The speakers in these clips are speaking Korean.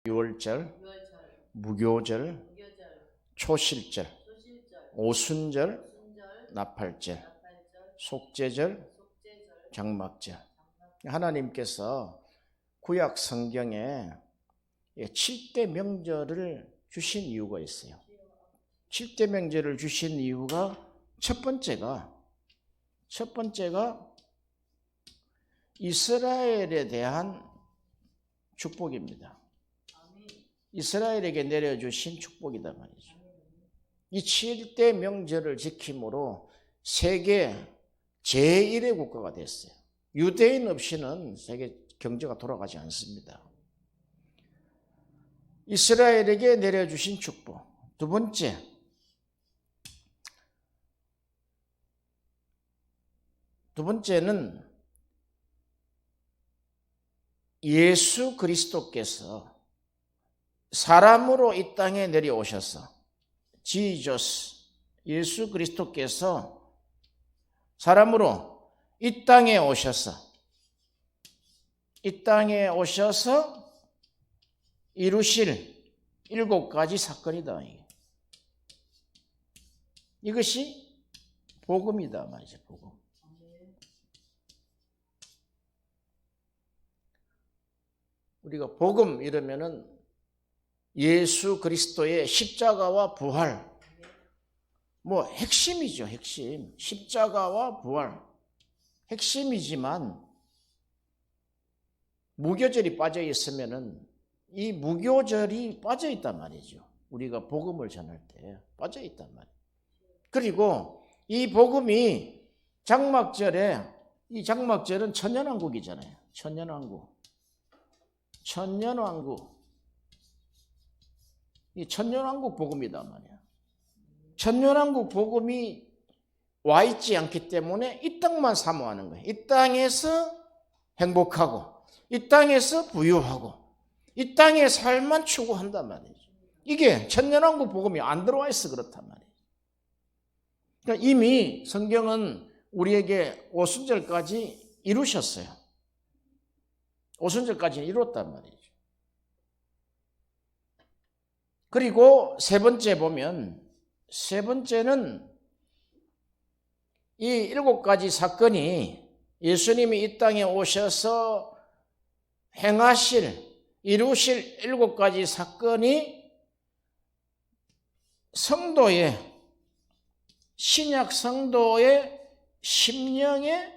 유월절, 무교절, 초실절, 오순절, 나팔절, 속죄절, 장막절. 하나님께서 구약 성경에 7대 명절을 주신 이유가 있어요. 7대 명절을 주신 이유가 첫 번째가 이스라엘에 대한 축복입니다. 이스라엘에게 내려주신 축복이다 말이죠. 이 7대 명절을 지킴으로 세계 제1의 국가가 됐어요. 유대인 없이는 세계 경제가 돌아가지 않습니다. 이스라엘에게 내려주신 축복. 두 번째는 예수 그리스도께서 사람으로 이 땅에 내려오셔서 예수 그리스도께서 사람으로 이 땅에 오셔서 이루실 7가지 사건이다. 이것이 복음이다 말이죠. 복음. 우리가 복음 이러면은 예수 그리스도의 십자가와 부활, 핵심이죠. 핵심. 십자가와 부활. 핵심이지만 무교절이 빠져 있으면은 이 무교절이 빠져 있단 말이죠. 우리가 복음을 전할 때 빠져 있단 말이에요. 그리고 이 복음이 이 장막절은 천년왕국이잖아요. 천년왕국. 이 천년왕국 복음이다 말이야. 천년왕국 복음이 와 있지 않기 때문에 이 땅만 사모하는 거예요. 이 땅에서 행복하고, 이 땅에서 부유하고, 이 땅의 삶만 추구한단 말이죠. 이게 천년왕국 복음이 안 들어와 있어 그렇단 말이에요. 그러니까 이미 성경은 우리에게 오순절까지 이루셨어요. 오순절까지 이뤘단 말이죠. 그리고 세 번째는 이 7가지 사건이 예수님이 이 땅에 오셔서 이루실 7가지 사건이 신약 성도의 심령에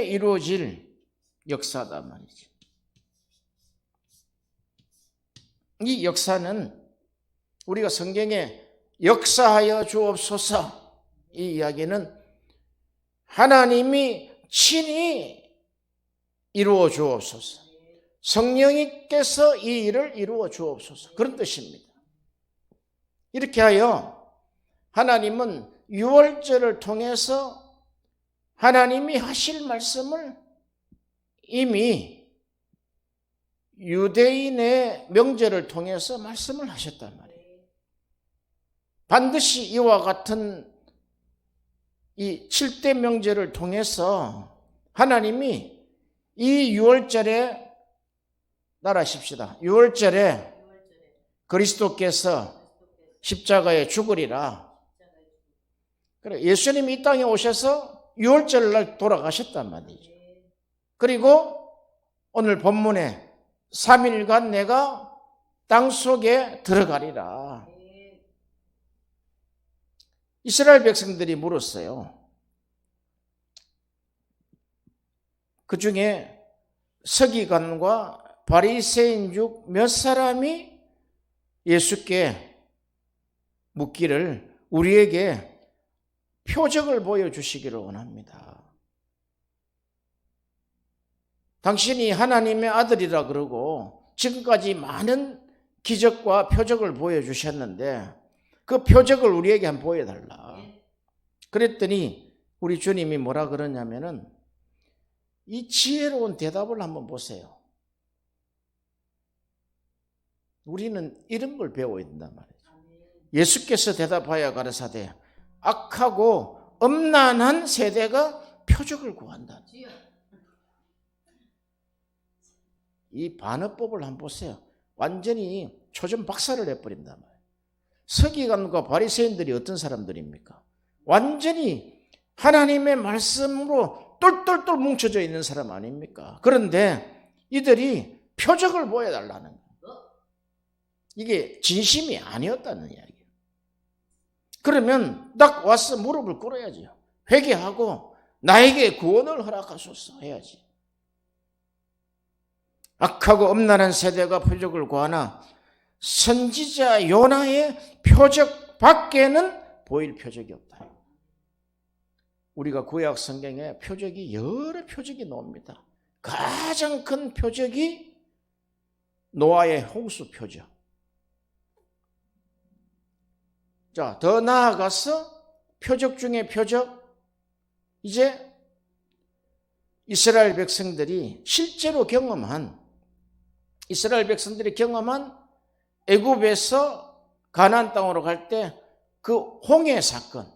이루어질 역사다 말이죠. 이 역사는 우리가 성경에 역사하여 주옵소서 이 이야기는 하나님이 친히 이루어 주옵소서, 성령님께서 이 일을 이루어 주옵소서 그런 뜻입니다. 이렇게 하여 하나님은 유월절을 통해서 하나님이 하실 말씀을 이미 유대인의 명절을 통해서 말씀을 하셨단 말이에요. 반드시 이와 같은 이 7대 명절을 통해서 하나님이 이 유월절에 따라하십시다. 유월절에 그리스도께서 십자가에 죽으리라. 그래, 예수님이 이 땅에 오셔서 유월절날 돌아가셨단 말이죠. 그리고 오늘 본문에 3일간 내가 땅속에 들어가리라. 이스라엘 백성들이 물었어요. 그 중에 서기관과 바리새인 중 몇 사람이 예수께 묻기를 우리에게 표적을 보여주시기를 원합니다. 당신이 하나님의 아들이라 그러고 지금까지 많은 기적과 표적을 보여주셨는데 그 표적을 우리에게 한번 보여달라. 그랬더니 우리 주님이 뭐라 그러냐면은 이 지혜로운 대답을 한번 보세요. 우리는 이런 걸 배워야 된단 말이에요. 예수께서 대답하여 가라사대 악하고 엄난한 세대가 표적을 구한다. 이 반어법을 한번 보세요. 완전히 초전 박살을 내버린단 말이에요. 서기관과 바리새인들이 어떤 사람들입니까? 완전히 하나님의 말씀으로 똘똘똘 뭉쳐져 있는 사람 아닙니까? 그런데 이들이 표적을 보여달라는 거예요. 이게 진심이 아니었다는 이야기예요. 그러면 딱 와서 무릎을 꿇어야죠. 회개하고 나에게 구원을 허락하소서 해야지. 악하고 엄란한 세대가 표적을 구하나 선지자 요나의 표적 밖에는 보일 표적이 없다. 우리가 구약 성경에 표적이 여러 표적이 나옵니다. 가장 큰 표적이 노아의 홍수 표적. 자, 더 나아가서 표적 중에 표적, 이제 이스라엘 백성들이 실제로 경험한, 이스라엘 백성들이 경험한 애굽에서 가나안 땅으로 갈 때 그 홍해 사건,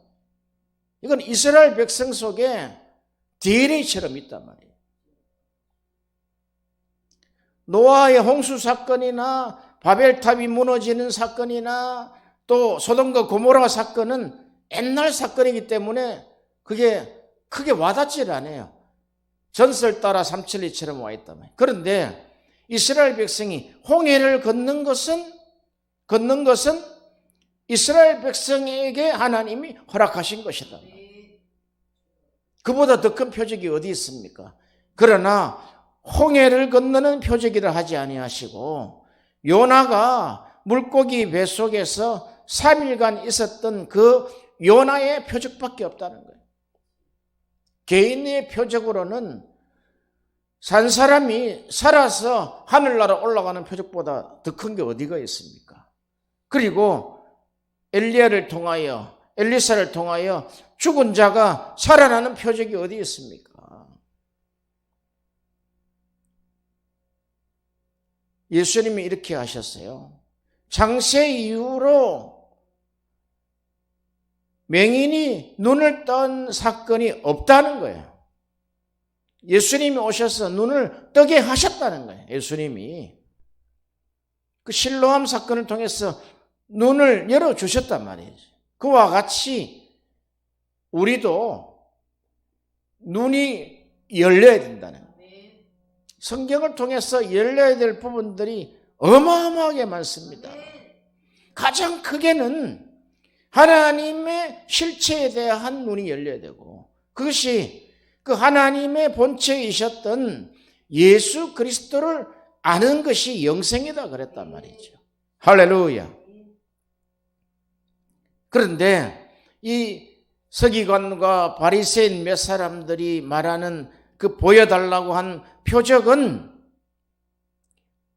이건 이스라엘 백성 속에 DNA처럼 있단 말이에요. 노아의 홍수 사건이나 바벨탑이 무너지는 사건이나 또 소돔과 고모라 사건은 옛날 사건이기 때문에 그게 크게 와닿질 않아요. 전설 따라 372처럼 와 있단 말이에요. 그런데 이스라엘 백성이 홍해를 걷는 것은 이스라엘 백성에게 하나님이 허락하신 것이다. 그보다 더 큰 표적이 어디 있습니까? 그러나 홍해를 건너는 표적이라 하지 아니하시고 요나가 물고기 배 속에서 3일간 있었던 그 요나의 표적밖에 없다는 거예요. 개인의 표적으로는 산 사람이 살아서 하늘나라 올라가는 표적보다 더 큰 게 어디가 있습니까? 그리고 엘리야를 통하여, 엘리사를 통하여 죽은 자가 살아나는 표적이 어디 있습니까? 예수님이 이렇게 하셨어요. 창세 이후로 맹인이 눈을 뜬 사건이 없다는 거예요. 예수님이 오셔서 눈을 뜨게 하셨다는 거예요. 예수님이 그 실로암 사건을 통해서 눈을 열어주셨단 말이에요. 그와 같이 우리도 눈이 열려야 된다는 거예요. 성경을 통해서 열려야 될 부분들이 어마어마하게 많습니다. 가장 크게는 하나님의 실체에 대한 눈이 열려야 되고, 그것이 그 하나님의 본체이셨던 예수 그리스도를 아는 것이 영생이다 그랬단 말이죠. 할렐루야. 그런데 이 서기관과 바리새인 몇 사람들이 말하는 그 보여달라고 한 표적은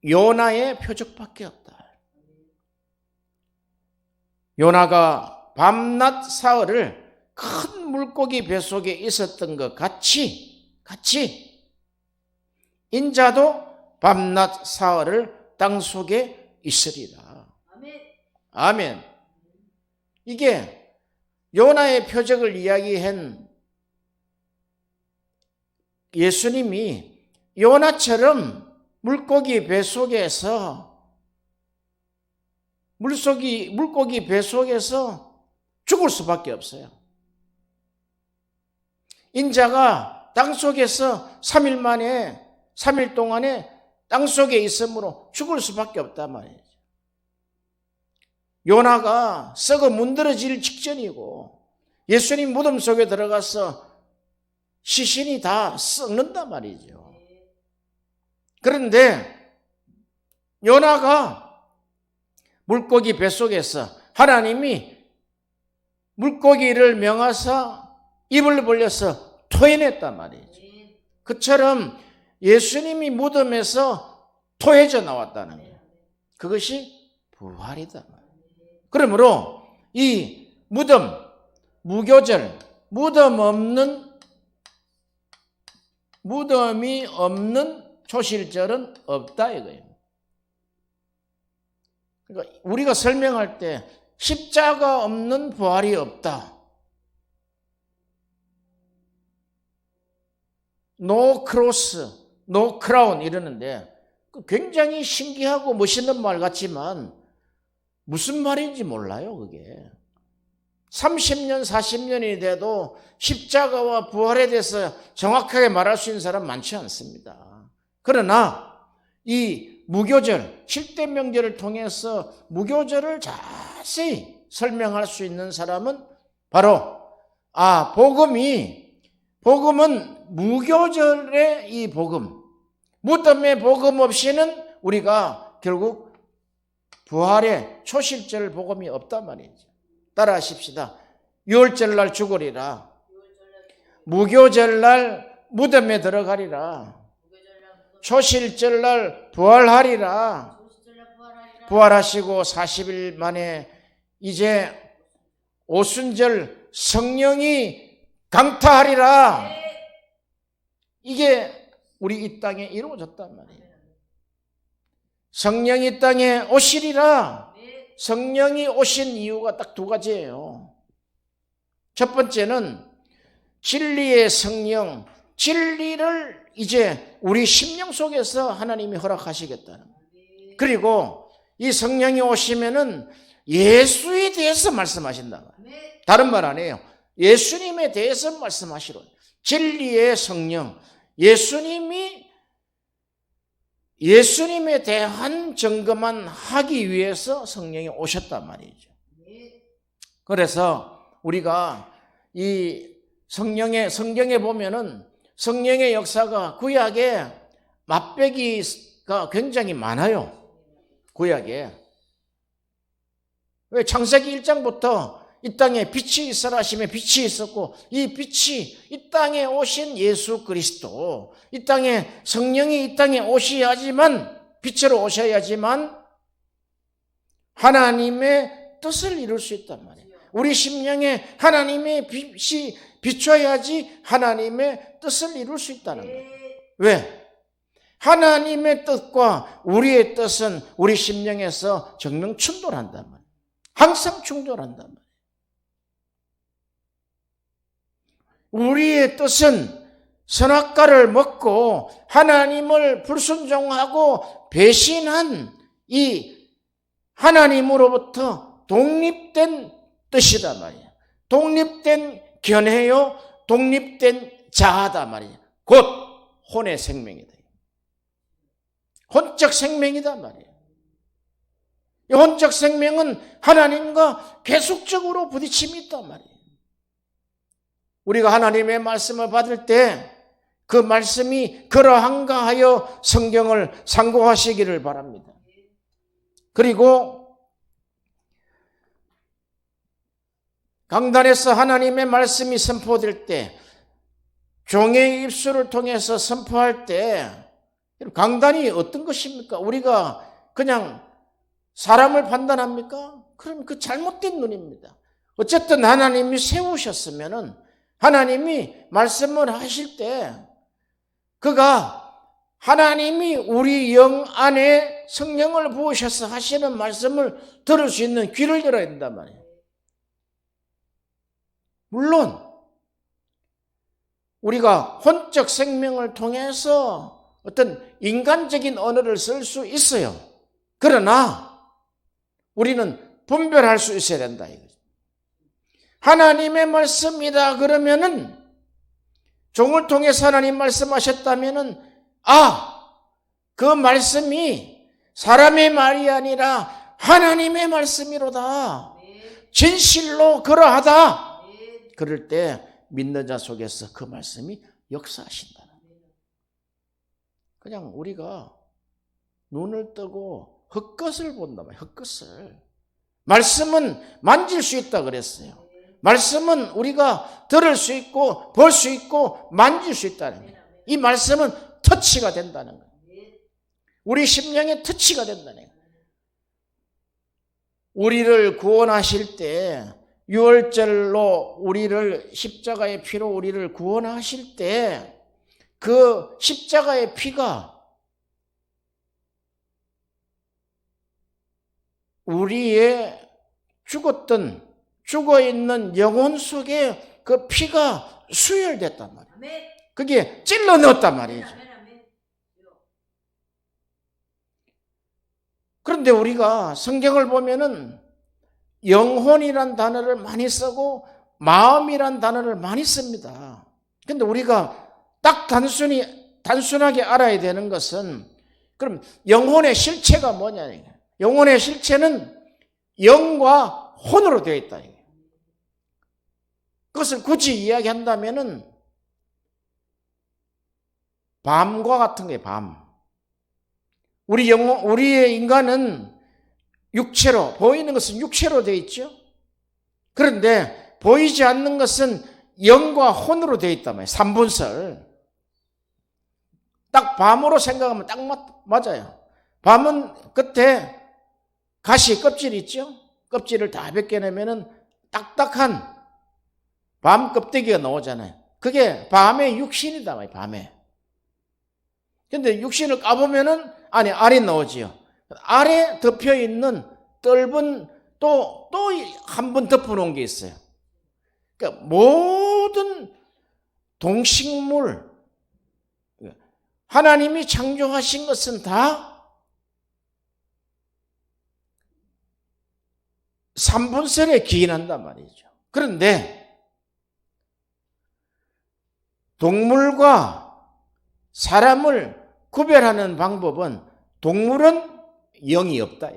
요나의 표적밖에 없다. 요나가 밤낮 사흘을 큰 물고기 배 속에 있었던 것 같이 인자도 밤낮 사흘을 땅 속에 있으리라. 아멘. 이게 요나의 표적을 이야기한 예수님이 요나처럼 물고기 배 속에서 물고기 배 속에서 죽을 수밖에 없어요. 인자가 땅 속에서 3일 동안에 땅 속에 있으므로 죽을 수밖에 없단 말이에요. 요나가 썩어 문드러질 직전이고 예수님 무덤 속에 들어가서 시신이 다 썩는단 말이죠. 그런데 요나가 물고기 뱃속에서 하나님이 물고기를 명하사 입을 벌려서 토해냈단 말이죠. 그처럼 예수님이 무덤에서 토해져 나왔다는 거예요. 그것이 부활이다. 그러므로 이 무덤, 무교절, 무덤이 없는 초실절은 없다 이거예요. 그러니까 우리가 설명할 때 십자가 없는 부활이 없다. No cross, no crown 이러는데 굉장히 신기하고 멋있는 말 같지만 무슨 말인지 몰라요, 그게. 30년, 40년이 돼도 십자가와 부활에 대해서 정확하게 말할 수 있는 사람 많지 않습니다. 그러나 이 무교절, 7대 명절을 통해서 무교절을 자세히 설명할 수 있는 사람은 바로 복음은 무교절의 이 복음, 무덤의 복음 없이는 우리가 결국 부활의 초실절 복음이 없단 말이죠. 따라 하십시다. 유월절날 죽으리라. 무교절날 무덤에 들어가리라. 초실절날 부활하리라. 부활하시고 40일 만에 이제 오순절 성령이 강타하리라. 이게 우리 이 땅에 이루어졌단 말이에요. 성령이 땅에 오시리라. 성령이 오신 이유가 딱 두 가지예요. 첫 번째는 진리의 성령, 진리를 이제 우리 심령 속에서 하나님이 허락하시겠다는 거예요. 그리고 이 성령이 오시면은 예수에 대해서 말씀하신다. 다른 말 아니에요. 예수님에 대해서 말씀하시러. 진리의 성령, 예수님에 대한 점검만 하기 위해서 성령이 오셨단 말이죠. 그래서 우리가 이 성경에 보면은 성령의 역사가 구약에 맛배기가 굉장히 많아요. 구약에. 왜 창세기 1장부터 이 땅에 빛이 있으라 하시며 빛이 있었고 이 빛이 이 땅에 오신 예수 그리스도, 이 땅에 성령이 이 땅에 오셔야지만, 빛으로 오셔야지만 하나님의 뜻을 이룰 수 있단 말이에요. 우리 심령에 하나님의 빛이 비춰야지 하나님의 뜻을 이룰 수 있다는 거예요. 왜? 하나님의 뜻과 우리의 뜻은 우리 심령에서 정명 충돌한단 말이에요. 항상 충돌한단 말이에요. 우리의 뜻은 선악과를 먹고 하나님을 불순종하고 배신한 이 하나님으로부터 독립된 뜻이다 말이에요. 독립된 견해요, 독립된 자아다 말이에요. 곧 혼의 생명이다. 혼적 생명이다 말이에요. 이 혼적 생명은 하나님과 계속적으로 부딪힘이 있단 말이에요. 우리가 하나님의 말씀을 받을 때 그 말씀이 그러한가 하여 성경을 상고하시기를 바랍니다. 그리고 강단에서 하나님의 말씀이 선포될 때, 종의 입술을 통해서 선포할 때, 강단이 어떤 것입니까? 우리가 그냥 사람을 판단합니까? 그럼 그 잘못된 눈입니다. 어쨌든 하나님이 세우셨으면은, 하나님이 말씀을 하실 때 그가 하나님이 우리 영 안에 성령을 부으셔서 하시는 말씀을 들을 수 있는 귀를 열어야 된단 말이에요. 물론 우리가 혼적 생명을 통해서 어떤 인간적인 언어를 쓸 수 있어요. 그러나 우리는 분별할 수 있어야 된다 이거죠. 하나님의 말씀이다 그러면은, 종을 통해서 하나님 말씀하셨다면은, 그 말씀이 사람의 말이 아니라 하나님의 말씀이로다. 진실로 그러하다. 그럴 때 믿는 자 속에서 그 말씀이 역사하신다. 그냥 우리가 눈을 뜨고 흙것을 본다 말이에요. 흙것을. 말씀은 만질 수 있다 그랬어요. 말씀은 우리가 들을 수 있고 볼 수 있고 만질 수 있다는 거예요. 이 말씀은 터치가 된다는 거예요. 우리 심령에 터치가 된다는 거예요. 우리를 구원하실 때, 유월절로 우리를 십자가의 피로 우리를 구원하실 때 그 십자가의 피가 우리의 죽어있는 영혼 속에 그 피가 수혈됐단 말이에요. 그게 찔러 넣었단 말이죠. 그런데 우리가 성경을 보면은 영혼이란 단어를 많이 쓰고 마음이란 단어를 많이 씁니다. 근데 우리가 딱 단순하게 알아야 되는 것은 그럼 영혼의 실체가 뭐냐. 영혼의 실체는 영과 혼으로 되어 있다. 그것을 굳이 이야기한다면은 밤과 같은 거예요, 밤. 우리의 인간은 육체로, 보이는 것은 육체로 되어 있죠. 그런데 보이지 않는 것은 영과 혼으로 되어 있단 말이에요. 삼분설. 딱 밤으로 생각하면 딱 맞아요. 밤은 끝에 가시 껍질이 있죠. 껍질을 다 벗겨내면은 딱딱한 밤 껍데기가 나오잖아요. 그게 밤의 육신이다 말이에요. 밤에. 근데 육신을 까보면은 안에 알이 나오지요. 알에 덮여 있는 떫은 또 한 번 덮어놓은 게 있어요. 그러니까 모든 동식물, 하나님이 창조하신 것은 다 삼분설에 기인한단 말이죠. 그런데 동물과 사람을 구별하는 방법은 동물은 영이 없다.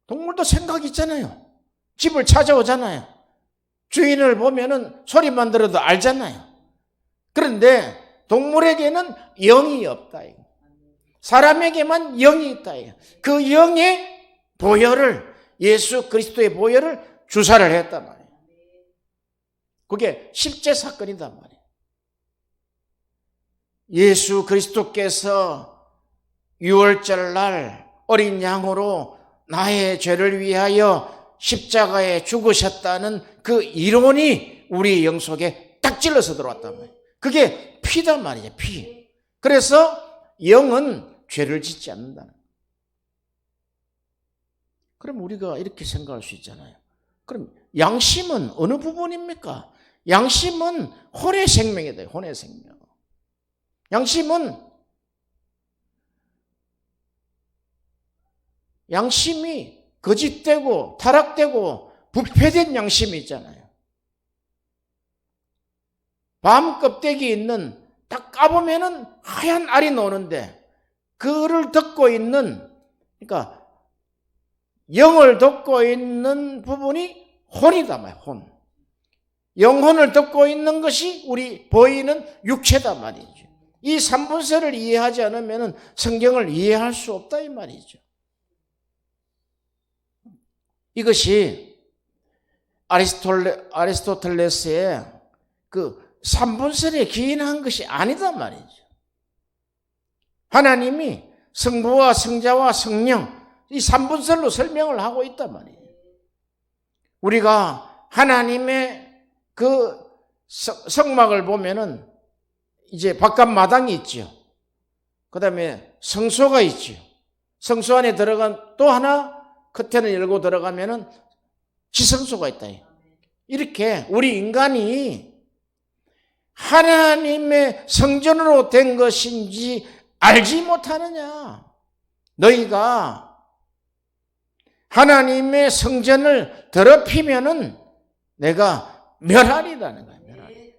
동물도 생각이 있잖아요. 집을 찾아오잖아요. 주인을 보면은 소리만 들어도 알잖아요. 그런데 동물에게는 영이 없다. 사람에게만 영이 있다. 그 영의 보혈을, 예수 그리스도의 보혈을 주사를 했단 말이에요. 그게 십제 사건이단 말이에요. 예수 그리스도께서 6월절 날 어린 양으로 나의 죄를 위하여 십자가에 죽으셨다는 그 이론이 우리 영 속에 딱 찔러서 들어왔단 말이에요. 그게 피단 말이죠, 피. 그래서 영은 죄를 짓지 않는다는 거예요. 그럼 우리가 이렇게 생각할 수 있잖아요. 그럼 양심은 어느 부분입니까? 양심은 혼의 생명이다, 혼의 생명. 양심이 거짓되고 타락되고 부패된 양심이 있잖아요. 밤 껍데기 있는 딱 까보면은 하얀 알이 나오는데 그를 덮고 있는, 그러니까 영을 덮고 있는 부분이 혼이다 말이에요. 혼. 영혼을 덮고 있는 것이 우리 보이는 육체다 말이죠. 이 삼분설을 이해하지 않으면 성경을 이해할 수 없다 이 말이죠. 이것이 아리스토텔레스의 그 삼분설에 기인한 것이 아니다 말이죠. 하나님이 성부와 성자와 성령 이 삼분설로 설명을 하고 있단 말이에요. 우리가 하나님의 그 성막을 보면은 이제 바깥 마당이 있죠. 그 다음에 성소가 있죠. 성소 안에 들어간 또 하나 커튼을 열고 들어가면은 지성소가 있다. 이렇게 우리 인간이 하나님의 성전으로 된 것인지 알지 못하느냐. 너희가 하나님의 성전을 더럽히면은 내가 멸하리라는 거야. 멸하리.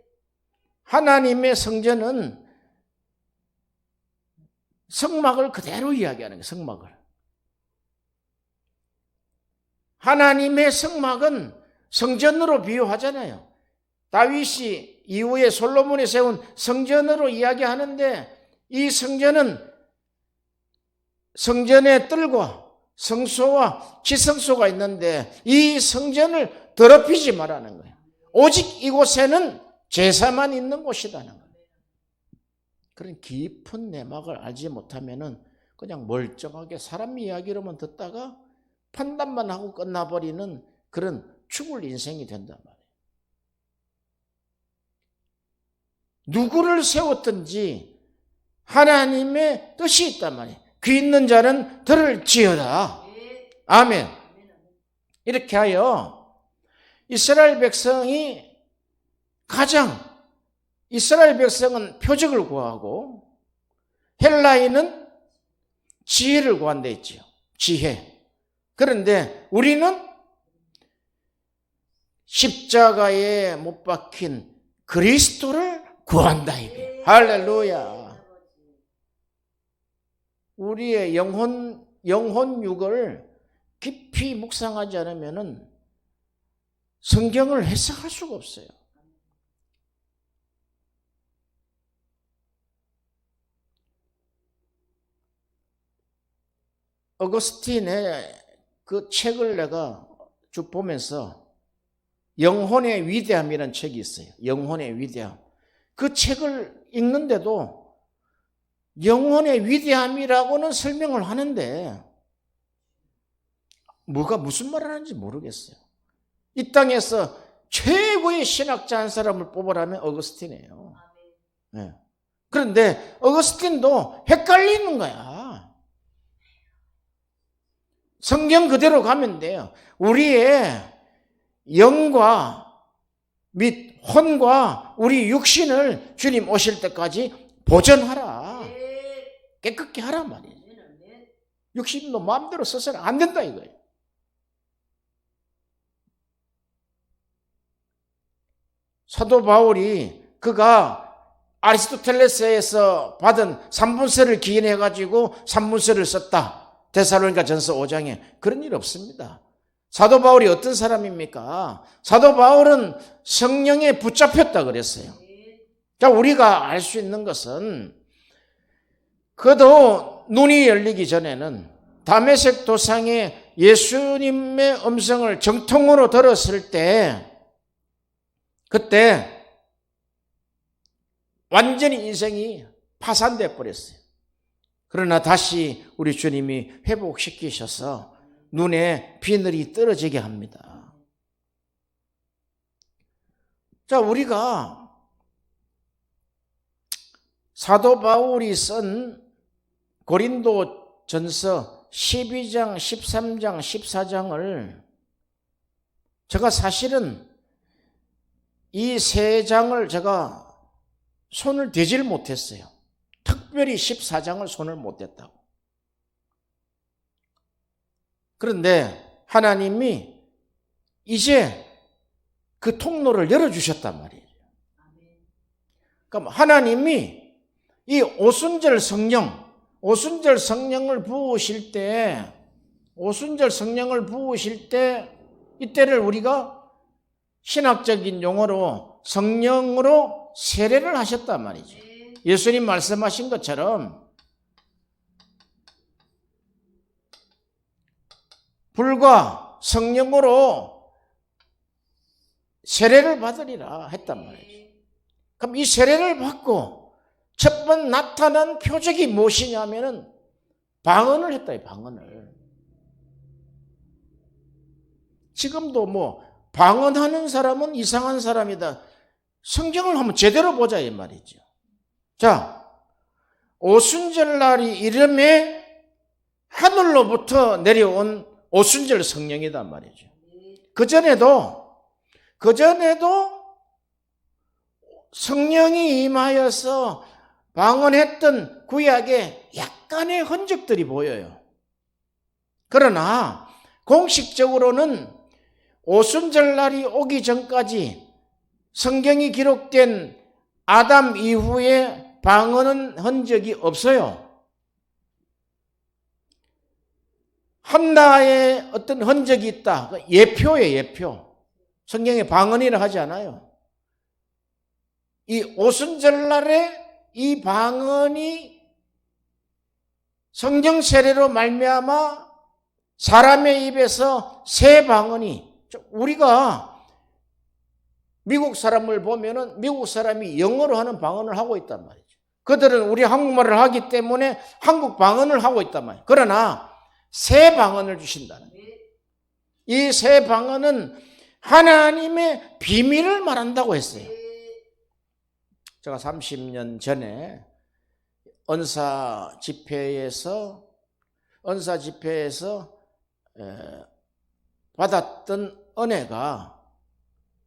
하나님의 성전은 성막을 그대로 이야기하는 거야. 성막을. 하나님의 성막은 성전으로 비유하잖아요. 다윗이 이후에 솔로몬이 세운 성전으로 이야기하는데 이 성전은 성전의 뜰과 성소와 지성소가 있는데 이 성전을 더럽히지 말라는 거예요. 오직 이곳에는 제사만 있는 곳이라는 거예요. 그런 깊은 내막을 알지 못하면은 그냥 멀쩡하게 사람 이야기로만 듣다가 판단만 하고 끝나버리는 그런 죽을 인생이 된단 말이에요. 누구를 세웠든지 하나님의 뜻이 있단 말이에요. 귀 있는 자는 들을지어다. 아멘. 이렇게 하여 이스라엘 백성이 이스라엘 백성은 표적을 구하고 헬라인은 지혜를 구한다 했지요. 지혜. 그런데 우리는 십자가에 못 박힌 그리스도를 구한다 이게. 할렐루야. 우리의 영혼육을 깊이 묵상하지 않으면은 성경을 해석할 수가 없어요. 어거스틴의 그 책을 내가 쭉 보면서 영혼의 위대함이라는 책이 있어요. 영혼의 위대함. 그 책을 읽는데도 영혼의 위대함이라고는 설명을 하는데 무슨 말을 하는지 모르겠어요. 이 땅에서 최고의 신학자 한 사람을 뽑으라면 어거스틴이에요. 네. 그런데 어거스틴도 헷갈리는 거야. 성경 그대로 가면 돼요. 우리의 영과 및 혼과 우리 육신을 주님 오실 때까지 보존하라. 깨끗게 하란 말이에요. 육신도 마음대로 써서는 안 된다 이거예요. 사도 바울이 그가 아리스토텔레스에서 받은 산문서를 기인해가지고 산문서를 썼다. 데살로니가 전서 5장에 그런 일 없습니다. 사도 바울이 어떤 사람입니까? 사도 바울은 성령에 붙잡혔다 그랬어요. 자, 우리가 알 수 있는 것은 그도 눈이 열리기 전에는 다메섹 도상에 예수님의 음성을 정통으로 들었을 때 그때 완전히 인생이 파산돼 버렸어요. 그러나 다시 우리 주님이 회복시키셔서 눈에 비늘이 떨어지게 합니다. 자, 우리가 사도 바울이 쓴 고린도 전서 12장, 13장, 14장을 제가 사실은 이 세 장을 제가 손을 대질 못했어요. 특별히 14장을 손을 못 댔다고. 그런데 하나님이 이제 그 통로를 열어주셨단 말이에요. 그럼 하나님이 이 오순절 성령을 부으실 때, 이때를 우리가 신학적인 용어로 성령으로 세례를 하셨단 말이죠. 예수님 말씀하신 것처럼 불과 성령으로 세례를 받으리라 했단 말이죠. 그럼 이 세례를 받고 첫 번 나타난 표적이 무엇이냐면은 방언을 했다, 방언을. 지금도 방언하는 사람은 이상한 사람이다. 성경을 한번 제대로 보자 이 말이죠. 자, 오순절날이 이름에 하늘로부터 내려온 오순절 성령이단 말이죠. 그전에도 성령이 임하여서 방언했던 구약에 약간의 흔적들이 보여요. 그러나 공식적으로는 오순절날이 오기 전까지 성경이 기록된 아담 이후에 방언은 흔적이 없어요. 한나의 어떤 흔적이 있다. 예표예요, 예표. 성경에 방언이라 하지 않아요. 이 오순절날에 이 방언이 성령 세례로 말미암아 사람의 입에서 새 방언이, 우리가 미국 사람을 보면은 미국 사람이 영어로 하는 방언을 하고 있단 말이죠. 그들은 우리 한국말을 하기 때문에 한국 방언을 하고 있단 말이에요. 그러나 새 방언을 주신다는 거예요. 이 새 방언은 하나님의 비밀을 말한다고 했어요. 제가 30년 전에 은사 집회에서 받았던 은혜가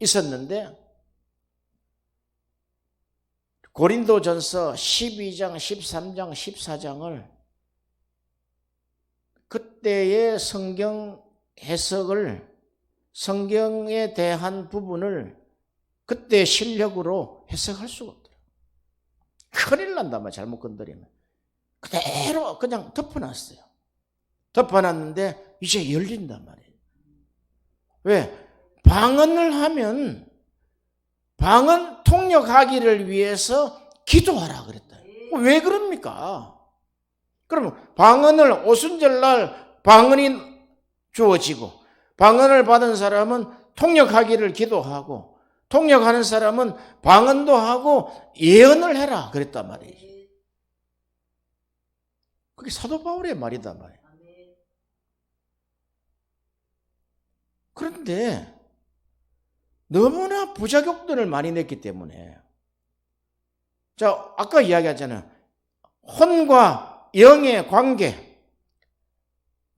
있었는데 고린도전서 12장, 13장, 14장을 그때의 성경 해석을, 성경에 대한 부분을 그때 실력으로 해석할 수가 없더라고요. 큰일 난단 말이야, 잘못 건드리면. 그대로 그냥 덮어놨어요. 덮어놨는데 이제 열린단 말이에요. 왜? 방언을 하면 방언 통역하기를 위해서 기도하라 그랬다. 왜 그럽니까? 그러면 방언을 오순절날 방언이 주어지고 방언을 받은 사람은 통역하기를 기도하고 통역하는 사람은 방언도 하고 예언을 해라 그랬단 말이에요. 그게 사도 바울의 말이단 말이에요. 그런데 너무나 부작용들을 많이 냈기 때문에, 자, 아까 이야기하잖아요. 혼과 영의 관계,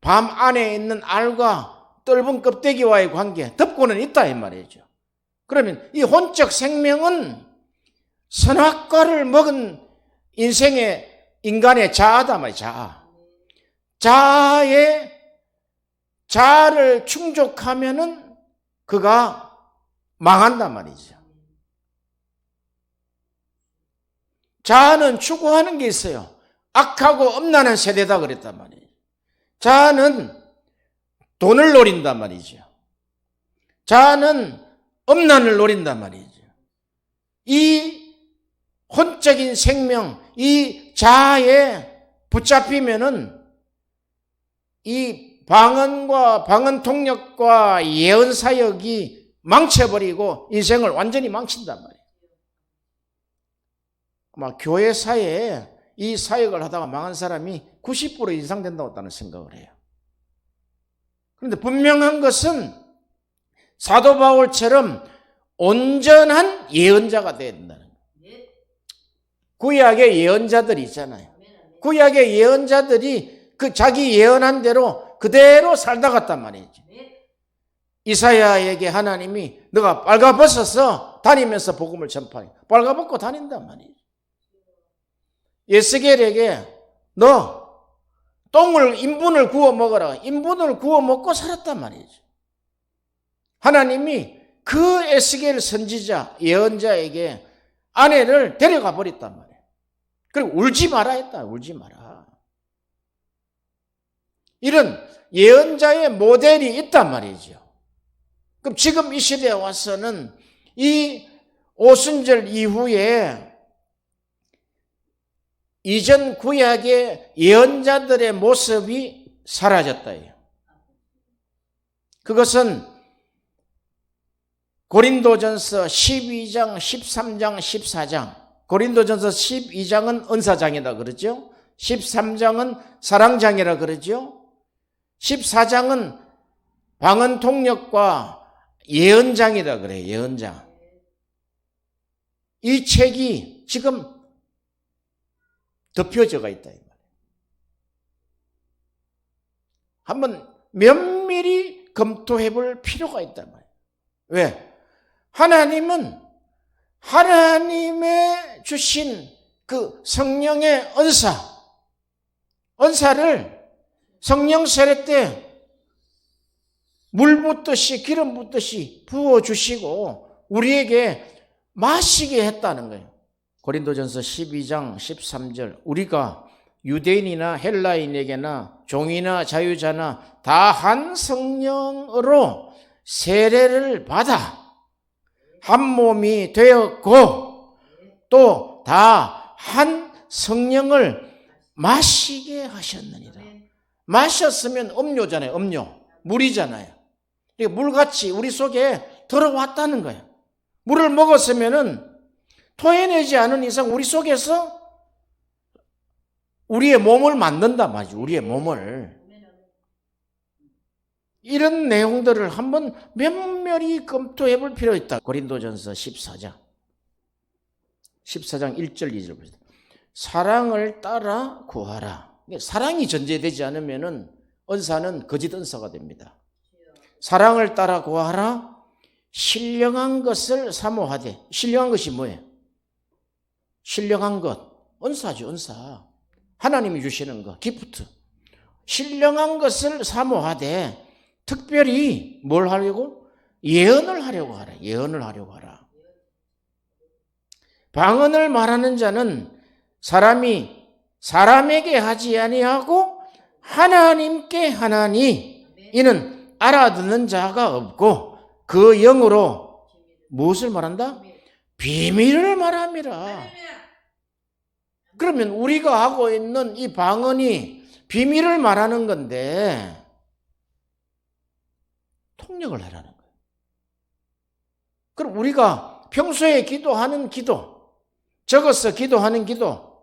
밤 안에 있는 알과 떫은 껍데기와의 관계, 덮고는 있다 이 말이죠. 그러면 이 혼적 생명은 선악과를 먹은 인생의 인간의 자아다 말이야. 자아. 자아를 충족하면은 그가 망한단 말이죠. 자아는 추구하는 게 있어요. 악하고 엄란한 세대다 그랬단 말이에요. 자아는 돈을 노린단 말이죠. 자아는 엄란을 노린단 말이죠. 이 혼적인 생명, 이 자아에 붙잡히면은 이 방언과 방언 통역과 예언 사역이 망쳐버리고 인생을 완전히 망친단 말이에요. 아마 교회사에 이 사역을 하다가 망한 사람이 90% 이상 된다고 나는 생각을 해요. 그런데 분명한 것은 사도 바울처럼 온전한 예언자가 되어야 된다는 거예요. 구약의 예언자들이 있잖아요. 구약의 예언자들이 그 자기 예언한 대로 그대로 살다 갔단 말이죠. 이사야에게 하나님이 너가 빨가벗어서 다니면서 복음을 전파해. 빨가벗고 다닌단 말이죠. 에스겔에게 너 인분을 구워 먹어라. 인분을 구워 먹고 살았단 말이죠. 하나님이 그 에스겔 선지자, 예언자에게 아내를 데려가 버렸단 말이에요. 그리고 울지 마라 했다. 울지 마라. 이런 예언자의 모델이 있단 말이죠. 그럼 지금 이 시대에 와서는 이 오순절 이후에 이전 구약의 예언자들의 모습이 사라졌다예요. 그것은 고린도전서 12장, 13장, 14장. 고린도전서 12장은 은사장이다 그러죠. 13장은 사랑장이라 그러죠. 14장은 방언 통역과 예언장이다 그래요. 예언장. 이 책이 지금 덮여져가 있다. 한번 면밀히 검토해 볼 필요가 있단 말이에요. 왜? 하나님은 하나님의 주신 그 성령의 은사를 성령 세례 때 물 붓듯이 기름 붓듯이 부어주시고 우리에게 마시게 했다는 거예요. 고린도전서 12장 13절 우리가 유대인이나 헬라인에게나 종이나 자유자나 다 한 성령으로 세례를 받아 한 몸이 되었고 또 다 한 성령을 마시게 하셨느니라. 마셨으면 음료잖아요. 음료. 물이잖아요. 물같이 우리 속에 들어왔다는 거예요. 물을 먹었으면은 토해내지 않은 이상 우리 속에서 우리의 몸을 만든단 말이죠. 우리의 몸을. 이런 내용들을 한번 면밀히 검토해 볼 필요가 있다. 고린도전서 14장 1절 2절 보세요. 사랑을 따라 구하라. 사랑이 전제되지 않으면은 은사는 거짓 은사가 됩니다. 사랑을 따라 구하라. 신령한 것을 사모하되. 신령한 것이 뭐예요? 신령한 것. 은사죠, 은사. 하나님이 주시는 거, 기프트. 신령한 것을 사모하되 특별히 뭘 하려고? 예언을 하려고 하라. 예언을 하려고 하라. 방언을 말하는 자는 사람이 사람에게 하지 아니하고 하나님께 하나니 이는 알아듣는 자가 없고 그 영으로 무엇을 말한다? 비밀을 말함이라. 그러면 우리가 하고 있는 이 방언이 비밀을 말하는 건데 통역을 하라는 거예요. 그럼 우리가 평소에 기도하는 기도, 적어서 기도하는 기도,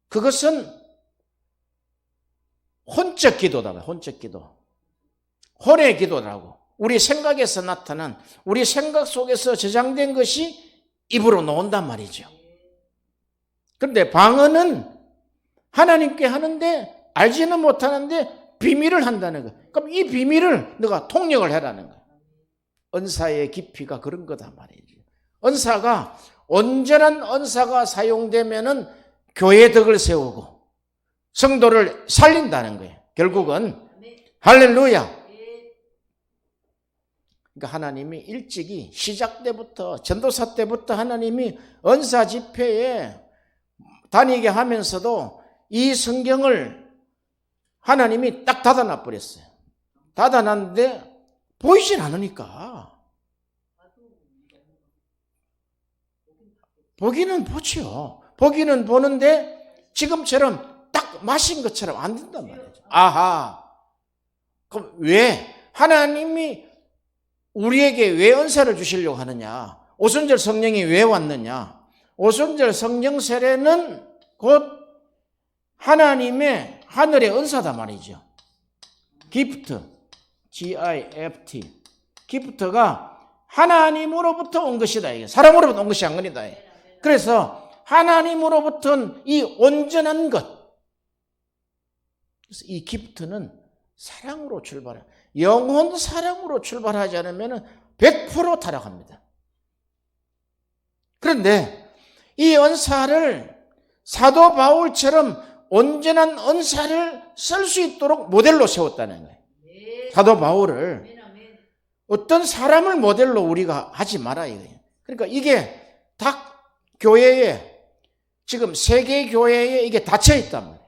그것은 혼적 기도다. 혼적 기도. 혼의 기도라고. 우리 생각에서 나타난, 우리 생각 속에서 저장된 것이 입으로 나온단 말이죠. 그런데 방언은 하나님께 하는데 알지는 못하는데 비밀을 한다는 거예요. 그럼 이 비밀을 너가 통역을 해라는 거예요. 은사의 깊이가 그런 거다 말이죠. 은사가, 온전한 은사가 사용되면은 교회 덕을 세우고 성도를 살린다는 거예요. 결국은 할렐루야. 그러니까 하나님이 일찍이 시작 때부터 전도사 때부터 하나님이 은사 집회에 다니게 하면서도 이 성경을 하나님이 딱 닫아놔 버렸어요. 닫아놨는데 보이진 않으니까. 보기는 보죠. 보기는 보는데 지금처럼 딱 마신 것처럼 안 된단 말이죠. 아하. 그럼 왜? 하나님이 우리에게 왜 은사를 주시려고 하느냐? 오순절 성령이 왜 왔느냐? 오순절 성령 세례는 곧 하나님의 하늘의 은사다 말이죠. 기프트, G-I-F-T. 기프트가 하나님으로부터 온 것이다. 이게 사람으로부터 온 것이 아닙니다. 그래서 하나님으로부터는 이 온전한 것. 그래서 이 기프트는 사랑으로 출발해. 영혼 사랑으로 출발하지 않으면 100% 타락합니다. 그런데 이 은사를 사도 바울처럼 온전한 은사를 쓸 수 있도록 모델로 세웠다는 거예요. 사도 바울을 어떤 사람을 모델로 우리가 하지 마라 이거예요. 그러니까 이게 다 교회에 지금 세계 교회에 이게 닫혀 있단 말이에요.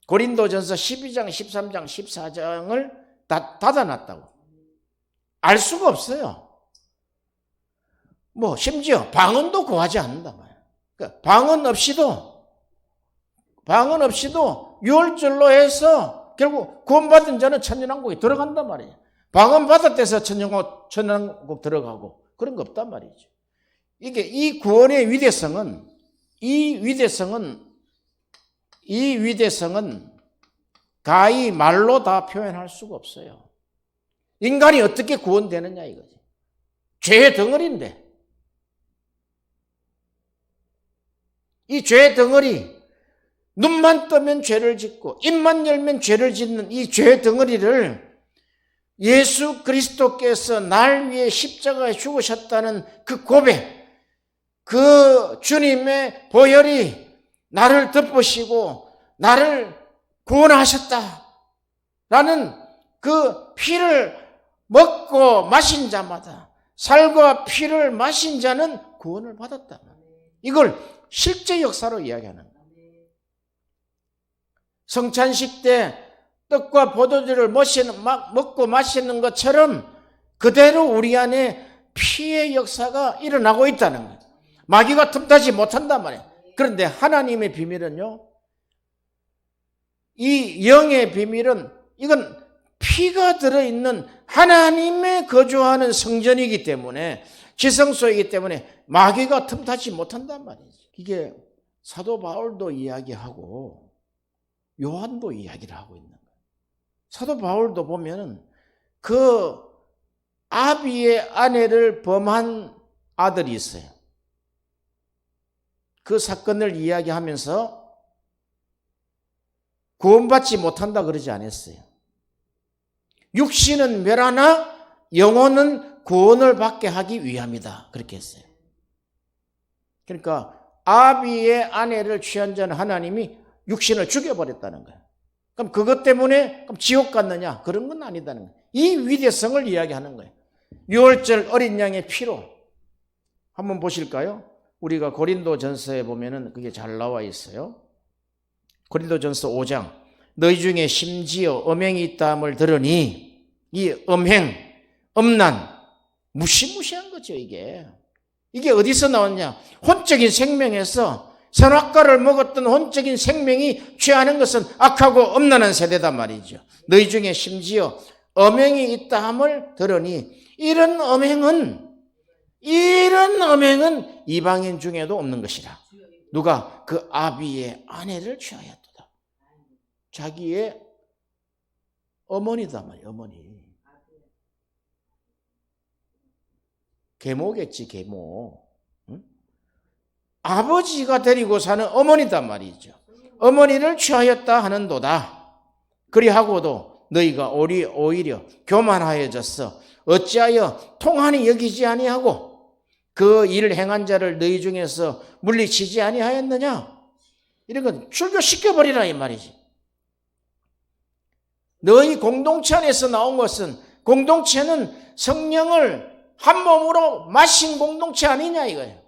고린도전서 12장, 13장, 14장을 다 닫아놨다고. 알 수가 없어요. 뭐 심지어 방언도 구하지 않는단 말이에요. 그러니까 방언 없이도 유월절로 해서 결국 구원받은 자는 천년왕국에 들어간단 말이에요. 방언 받았대서 천년왕국 들어가고 그런 거 없단 말이죠. 이게 이 구원의 위대성은 가히 말로 다 표현할 수가 없어요. 인간이 어떻게 구원되느냐 이거지. 죄의 덩어리인데 이 죄의 덩어리, 눈만 뜨면 죄를 짓고 입만 열면 죄를 짓는 이 죄의 덩어리를 예수 그리스도께서 날 위해 십자가에 죽으셨다는 그 고백, 그 주님의 보혈이 나를 덮으시고 나를 구원하셨다라는 그 피를 먹고 마신 자마다, 살과 피를 마신 자는 구원을 받았다. 이걸 실제 역사로 이야기하는 거예요. 성찬식 때 떡과 포도주를 먹고 마시는 것처럼 그대로 우리 안에 피의 역사가 일어나고 있다는 거예요. 마귀가 틈타지 못한단 말이에요. 그런데 하나님의 비밀은요, 이 영의 비밀은 이건 피가 들어있는 하나님의 거주하는 성전이기 때문에, 지성소이기 때문에 마귀가 틈타지 못한단 말이죠. 이게 사도 바울도 이야기하고 요한도 이야기를 하고 있는 거예요. 사도 바울도 보면은 그 아비의 아내를 범한 아들이 있어요. 그 사건을 이야기하면서 구원받지 못한다 그러지 않았어요. 육신은 멸하나 영혼은 구원을 받게 하기 위함이다 그렇게 했어요. 그러니까 아비의 아내를 취한 자는 하나님이 육신을 죽여버렸다는 거예요. 그럼 그것 때문에 그럼 지옥 갔느냐? 그런 건 아니다는 거예요. 이 위대성을 이야기하는 거예요. 유월절 어린 양의 피로. 한번 보실까요? 우리가 고린도전서에 보면은 그게 잘 나와 있어요. 고린도전서 5장. 너희 중에 심지어 음행이 있다함을 들으니 이 음행, 음란, 무시무시한 거죠, 이게. 이게 어디서 나왔냐? 혼적인 생명에서 선악과를 먹었던 혼적인 생명이 취하는 것은 악하고 음란한 세대단 말이죠. 너희 중에 심지어 음행이 있다함을 들으니 이런 음행은 이방인 중에도 없는 것이라. 누가? 그 아비의 아내를 취하였도다. 자기의 어머니다 말이에요. 어머니. 계모겠지, 계모. 응? 아버지가 데리고 사는 어머니다 말이죠. 어머니를 취하였다 하는도다. 그리하고도 너희가 오히려 교만하여졌어. 어찌하여 통한이 여기지 아니하고 그 일을 행한 자를 너희 중에서 물리치지 아니하였느냐? 이런 건 출교시켜버리라 이 말이지. 너희 공동체 안에서 나온 것은, 공동체는 성령을 한 몸으로 마신 공동체 아니냐 이거예요.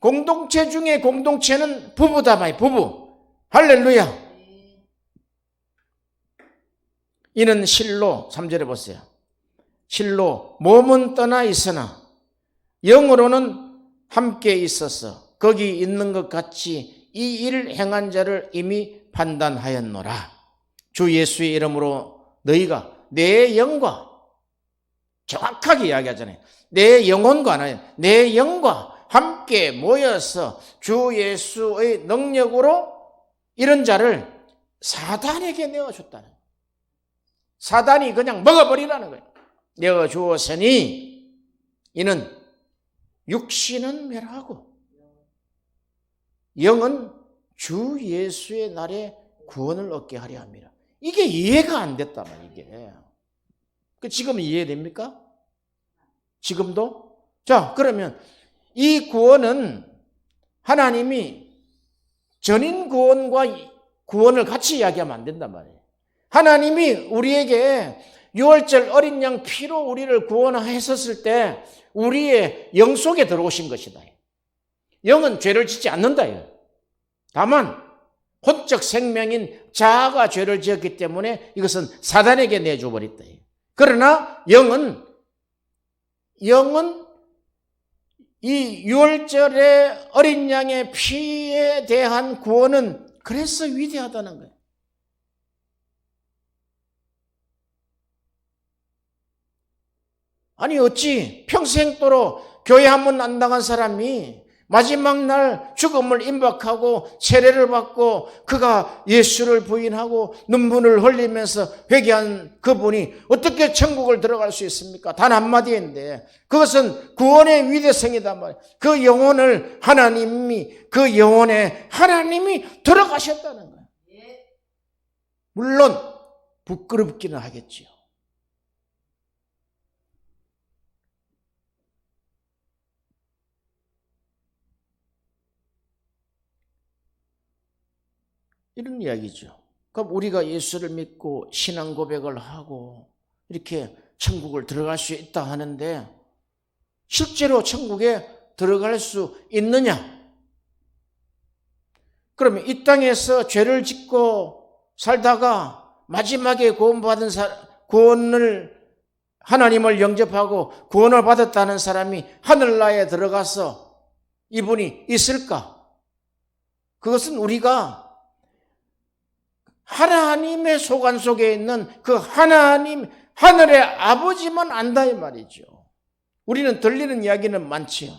공동체 중에 공동체는 부부다 말이에요. 부부. 할렐루야. 이는 실로, 3절에 보세요. 실로 몸은 떠나 있으나 영으로는 함께 있어서 거기 있는 것 같이 이 일을 행한 자를 이미 판단하였노라. 주 예수의 이름으로 너희가 내 영과, 정확하게 이야기하잖아요. 내 영혼과 아니에요. 내 영과 함께 모여서 주 예수의 능력으로 이런 자를 사단에게 내어줬다는 거예요. 사단이 그냥 먹어버리라는 거예요. 내어주었으니 이는 육신은 멸하고 영은 주 예수의 날에 구원을 얻게 하려 합니다. 이게 이해가 안 됐단 말이에요. 이게. 지금 이해됩니까? 지금도? 자, 그러면 이 구원은 하나님이 전인 구원과 구원을 같이 이야기하면 안 된단 말이에요. 하나님이 우리에게 유월절 어린 양 피로 우리를 구원하셨을 때 우리의 영 속에 들어오신 것이다. 영은 죄를 짓지 않는다. 다만 혼적 생명인 자아가 죄를 지었기 때문에 이것은 사단에게 내줘버렸다. 그러나 영은 이 유월절의 어린 양의 피에 대한 구원은 그래서 위대하다는 거예요. 아니 어찌 평생도록 교회 한 번 안 나간 사람이 마지막 날 죽음을 임박하고 세례를 받고 그가 예수를 부인하고 눈물을 흘리면서 회개한 그분이 어떻게 천국을 들어갈 수 있습니까? 단 한마디인데 그것은 구원의 위대성이단 말이에요. 그 영혼을 그 영혼에 하나님이 들어가셨다는 거예요. 물론 부끄럽기는 하겠지요. 이런 이야기죠. 그럼 우리가 예수를 믿고 신앙 고백을 하고 이렇게 천국을 들어갈 수 있다 하는데 실제로 천국에 들어갈 수 있느냐? 그러면 이 땅에서 죄를 짓고 살다가 마지막에 구원을 하나님을 영접하고 구원을 받았다는 사람이 하늘나라에 들어가서 이분이 있을까? 그것은 우리가 하나님의 소관 속에 있는 그 하나님, 하늘의 아버지만 안다 이 말이죠. 우리는 들리는 이야기는 많지요.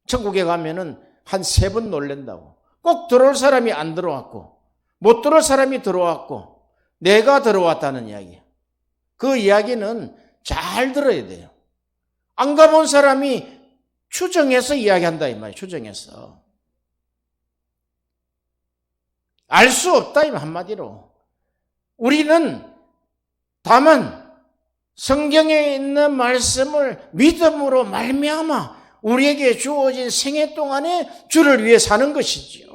천국에 가면은 한 3번 놀란다고. 꼭 들어올 사람이 안 들어왔고, 못 들어올 사람이 들어왔고, 내가 들어왔다는 이야기. 그 이야기는 잘 들어야 돼요. 안 가본 사람이 추정해서 이야기한다 이 말이에요. 추정해서. 알 수 없다 이 한마디로. 우리는 다만 성경에 있는 말씀을 믿음으로 말미암아 우리에게 주어진 생애 동안에 주를 위해 사는 것이지요.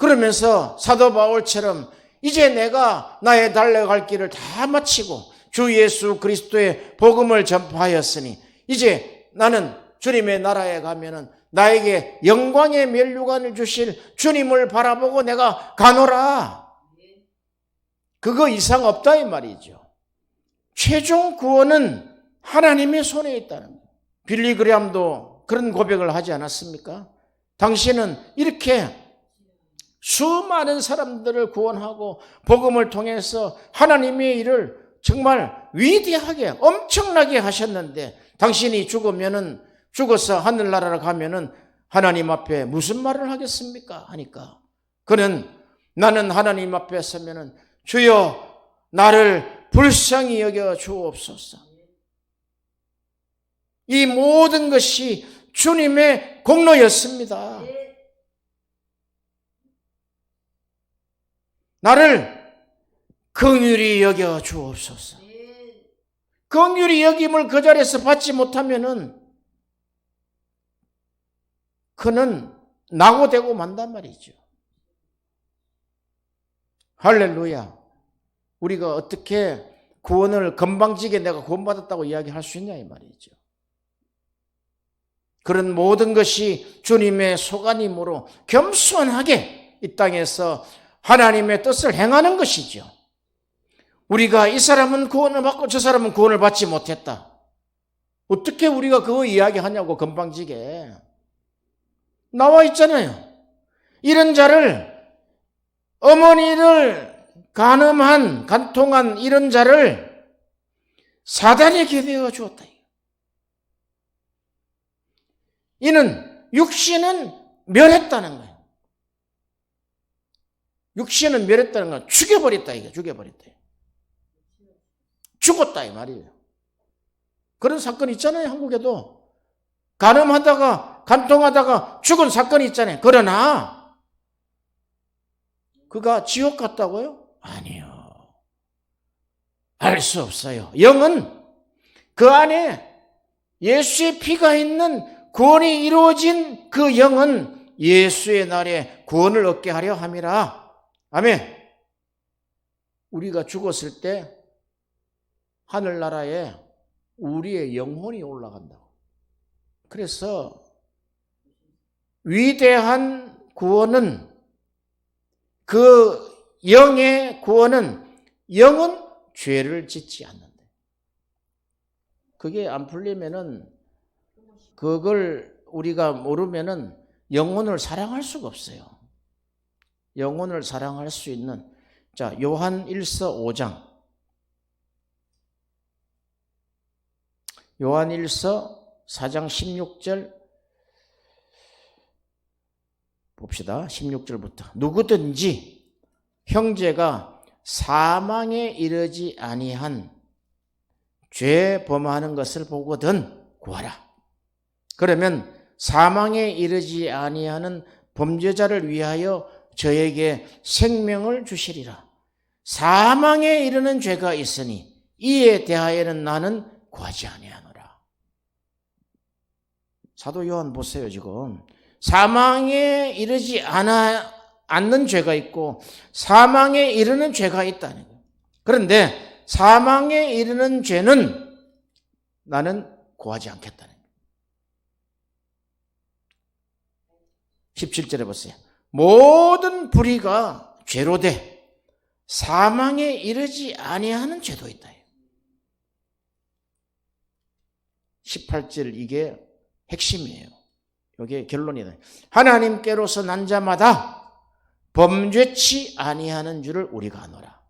그러면서 사도 바울처럼 이제 내가 나의 달려갈 길을 다 마치고 주 예수 그리스도의 복음을 전파하였으니 이제 나는 주님의 나라에 가면은 나에게 영광의 면류관을 주실 주님을 바라보고 내가 가노라. 그거 이상 없다 이 말이죠. 최종 구원은 하나님의 손에 있다는 거예요. 빌리 그레함도 그런 고백을 하지 않았습니까? 당신은 이렇게 수많은 사람들을 구원하고 복음을 통해서 하나님의 일을 정말 위대하게 엄청나게 하셨는데 당신이 죽어서 하늘나라를 가면은 하나님 앞에 무슨 말을 하겠습니까? 하니까 그는 나는 하나님 앞에 서면은 주여 나를 불쌍히 여겨 주옵소서. 이 모든 것이 주님의 공로였습니다. 나를 긍휼히 여겨 주옵소서. 긍휼히 여김을 그 자리에서 받지 못하면은 그는 낙오되고 만단 말이죠. 할렐루야. 우리가 어떻게 구원을 건방지게 내가 구원받았다고 이야기할 수 있냐 이 말이죠. 그런 모든 것이 주님의 소관임으로 겸손하게 이 땅에서 하나님의 뜻을 행하는 것이죠. 우리가 이 사람은 구원을 받고 저 사람은 구원을 받지 못했다. 어떻게 우리가 그거 이야기하냐고 건방지게. 나와 있잖아요. 이런 자를 어머니를 간통한 이런 자를 사단에게 내어 주었다. 이는 육신은 멸했다는 거예요. 육신은 멸했다는 건 죽여버렸다 이게 죽여버렸다. 죽었다 이 말이에요. 그런 사건이 있잖아요. 한국에도 간통하다가 죽은 사건이 있잖아요. 그러나 그가 지옥 갔다고요? 아니요. 알 수 없어요. 영은 그 안에 예수의 피가 있는 구원이 이루어진 그 영은 예수의 날에 구원을 얻게 하려 함이라. 아멘. 우리가 죽었을 때 하늘나라에 우리의 영혼이 올라간다고. 그래서 위대한 구원은 그 영의 구원은 영은 죄를 짓지 않는다. 그게 안 풀리면은 그걸 우리가 모르면은 영혼을 사랑할 수가 없어요. 영혼을 사랑할 수 있는 자 요한 1서 5장 요한 1서 4장 16절 봅시다. 16절부터 누구든지 형제가 사망에 이르지 아니한 죄 범하는 것을 보거든 구하라. 그러면 사망에 이르지 아니하는 범죄자를 위하여 저에게 생명을 주시리라. 사망에 이르는 죄가 있으니 이에 대하여는 나는 구하지 아니하노라. 사도 요한 보세요. 지금 사망에 이르지 않는 죄가 있고 사망에 이르는 죄가 있다는 거예요. 그런데 사망에 이르는 죄는 나는 구하지 않겠다는 거예요. 17절에 보세요. 모든 불의가 죄로 돼 사망에 이르지 아니하는 죄도 있다. 18절 이게 핵심이에요. 이게 결론이다. 하나님께로서 난 자마다 범죄치 아니하는 줄을 우리가 아노라.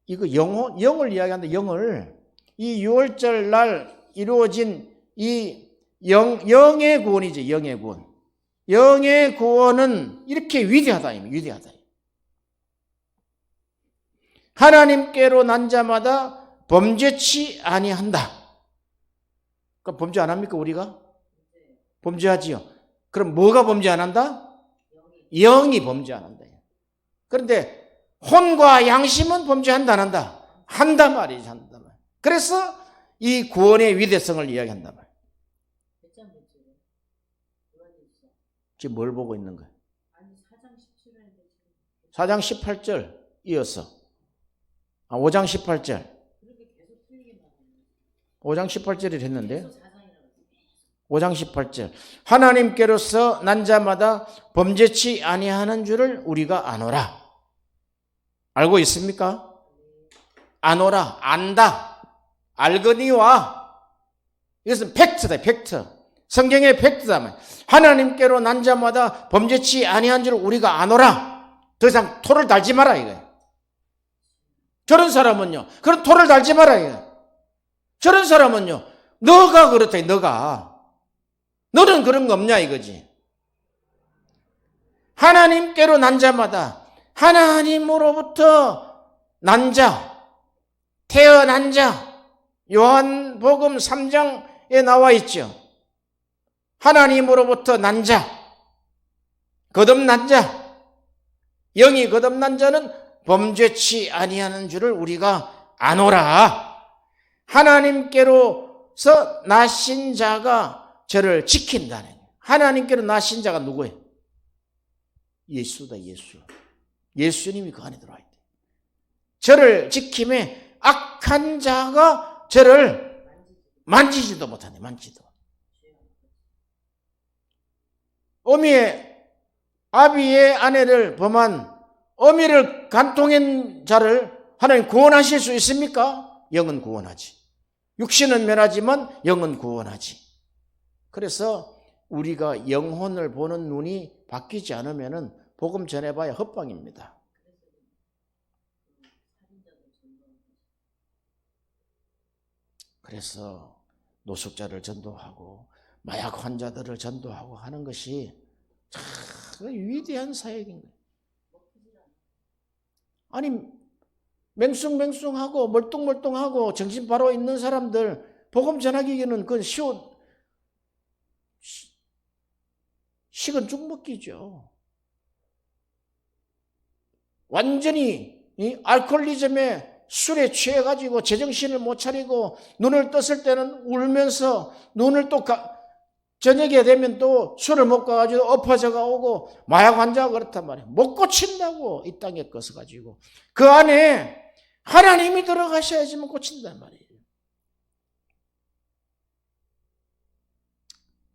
이거 영을 이야기하는데 영을 이 6월절 날 이루어진 이 영의 구원이죠. 영의 구원. 영의 구원은 이렇게 위대하다. 위대하다. 하나님께로 난 자마다 범죄치 아니한다. 그러니까 범죄 안 합니까 우리가? 범죄하지요. 그럼 뭐가 범죄 안 한다? 영이 범죄 안 한다. 그런데 혼과 양심은 범죄한다 안 한다? 한단 말이지. 한단 말. 그래서 이 구원의 위대성을 이야기한단 말이야. 지금 뭘 보고 있는 거야? 4장 18절 이어서 5장 18절 5장 18절이 됐는데 5장 18절 하나님께로서 난 자마다 범죄치 아니하는 줄을 우리가 아노라. 알고 있습니까? 아노라, 안다, 알거니와. 이것은 팩트다, 팩트. 성경의 팩트다. 하나님께로 난 자마다 범죄치 아니한 줄을 우리가 아노라. 더 이상 토를 달지 마라 이거예요. 저런 사람은요, 그런 토를 달지 마라 이거예요. 저런 사람은요, 너가 그렇다, 너가. 너는 그런 거 없냐 이거지. 하나님께로 난 자마다 하나님으로부터 난 자, 태어난 자, 요한복음 3장에 나와 있죠. 하나님으로부터 난 자, 거듭난 자, 영이 거듭난 자는 범죄치 아니하는 줄을 우리가 아노라. 하나님께로서 나신 자가 저를 지킨다는 거예요. 하나님께로 나신 자가 누구예요? 예수다, 예수. 예수님이 그 안에 들어와 있대. 저를 지킴에 악한 자가 저를 만지지도 못하네, 만지도. 아비의 아내를 범한 어미를 간통한 자를 하나님 구원하실 수 있습니까? 영은 구원하지. 육신은 멸하지만 영은 구원하지. 그래서 우리가 영혼을 보는 눈이 바뀌지 않으면 복음 전해봐야 헛방입니다. 그래서 노숙자를 전도하고 마약 환자들을 전도하고 하는 것이 참 위대한 사역인 거예요. 아니 맹숭맹숭하고 멀뚱멀뚱하고 정신 바로 있는 사람들 복음 전하기에는 그건 식은 죽 먹기죠. 완전히 이 알코올리즘에 술에 취해가지고 제정신을 못 차리고 눈을 떴을 때는 울면서 눈을 또 저녁에 되면 또 술을 먹고 가지고 엎어져가 오고 마약 환자가 그렇단 말이에요. 못 고친다고 이 땅에 꺼서가지고 그 안에 하나님이 들어가셔야지만 고친단 말이에요.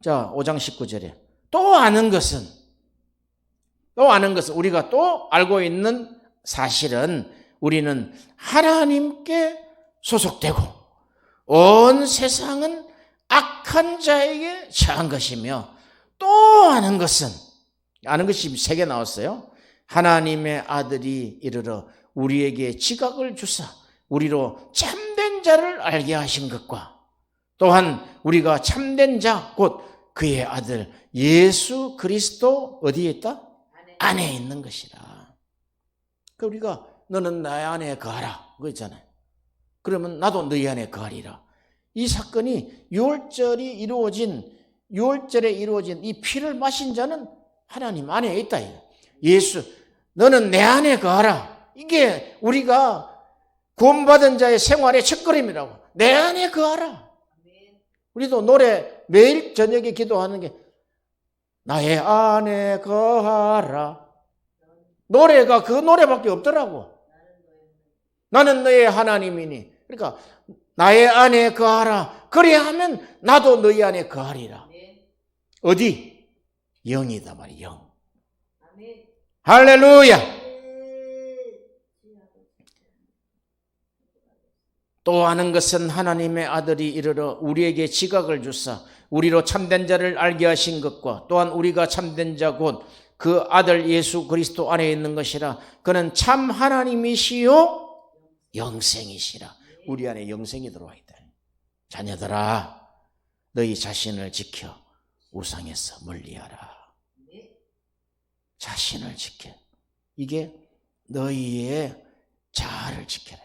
자, 5장 19절에 또 아는 것은 우리가 또 알고 있는 사실은 우리는 하나님께 소속되고 온 세상은 악한 자에게 처한 것이며 또 아는 것이 3개 나왔어요. 하나님의 아들이 이르러 우리에게 지각을 주사 우리로 참된 자를 알게 하신 것과 또한 우리가 참된 자 곧 그의 아들 예수 그리스도 어디에 있다? 안에 있는 것이라. 그 우리가 너는 나의 안에 거하라 그거 있잖아요. 그러면 나도 너희 안에 거하리라. 이 사건이 6월절에 이루어진 이 피를 마신 자는 하나님 안에 있다. 예수 너는 내 안에 거하라. 이게 우리가 구원받은 자의 생활의 첫걸음이라고. 내 안에 거하라. 우리도 노래 매일 저녁에 기도하는 게 나의 안에 거하라. 노래가 그 노래밖에 없더라고. 나는 너의 하나님이니. 그러니까 나의 안에 거하라. 그래야 하면 나도 너희 안에 거하리라. 어디? 영이다 말이야. 영. 할렐루야. 또 아는 것은 하나님의 아들이 이르러 우리에게 지각을 주사 우리로 참된 자를 알게 하신 것과 또한 우리가 참된 자 곧 그 아들 예수 그리스도 안에 있는 것이라. 그는 참 하나님이시요 영생이시라. 우리 안에 영생이 들어와 있다. 자녀들아 너희 자신을 지켜 우상에서 멀리하라. 자신을 지켜. 이게 너희의 자아를 지켜라.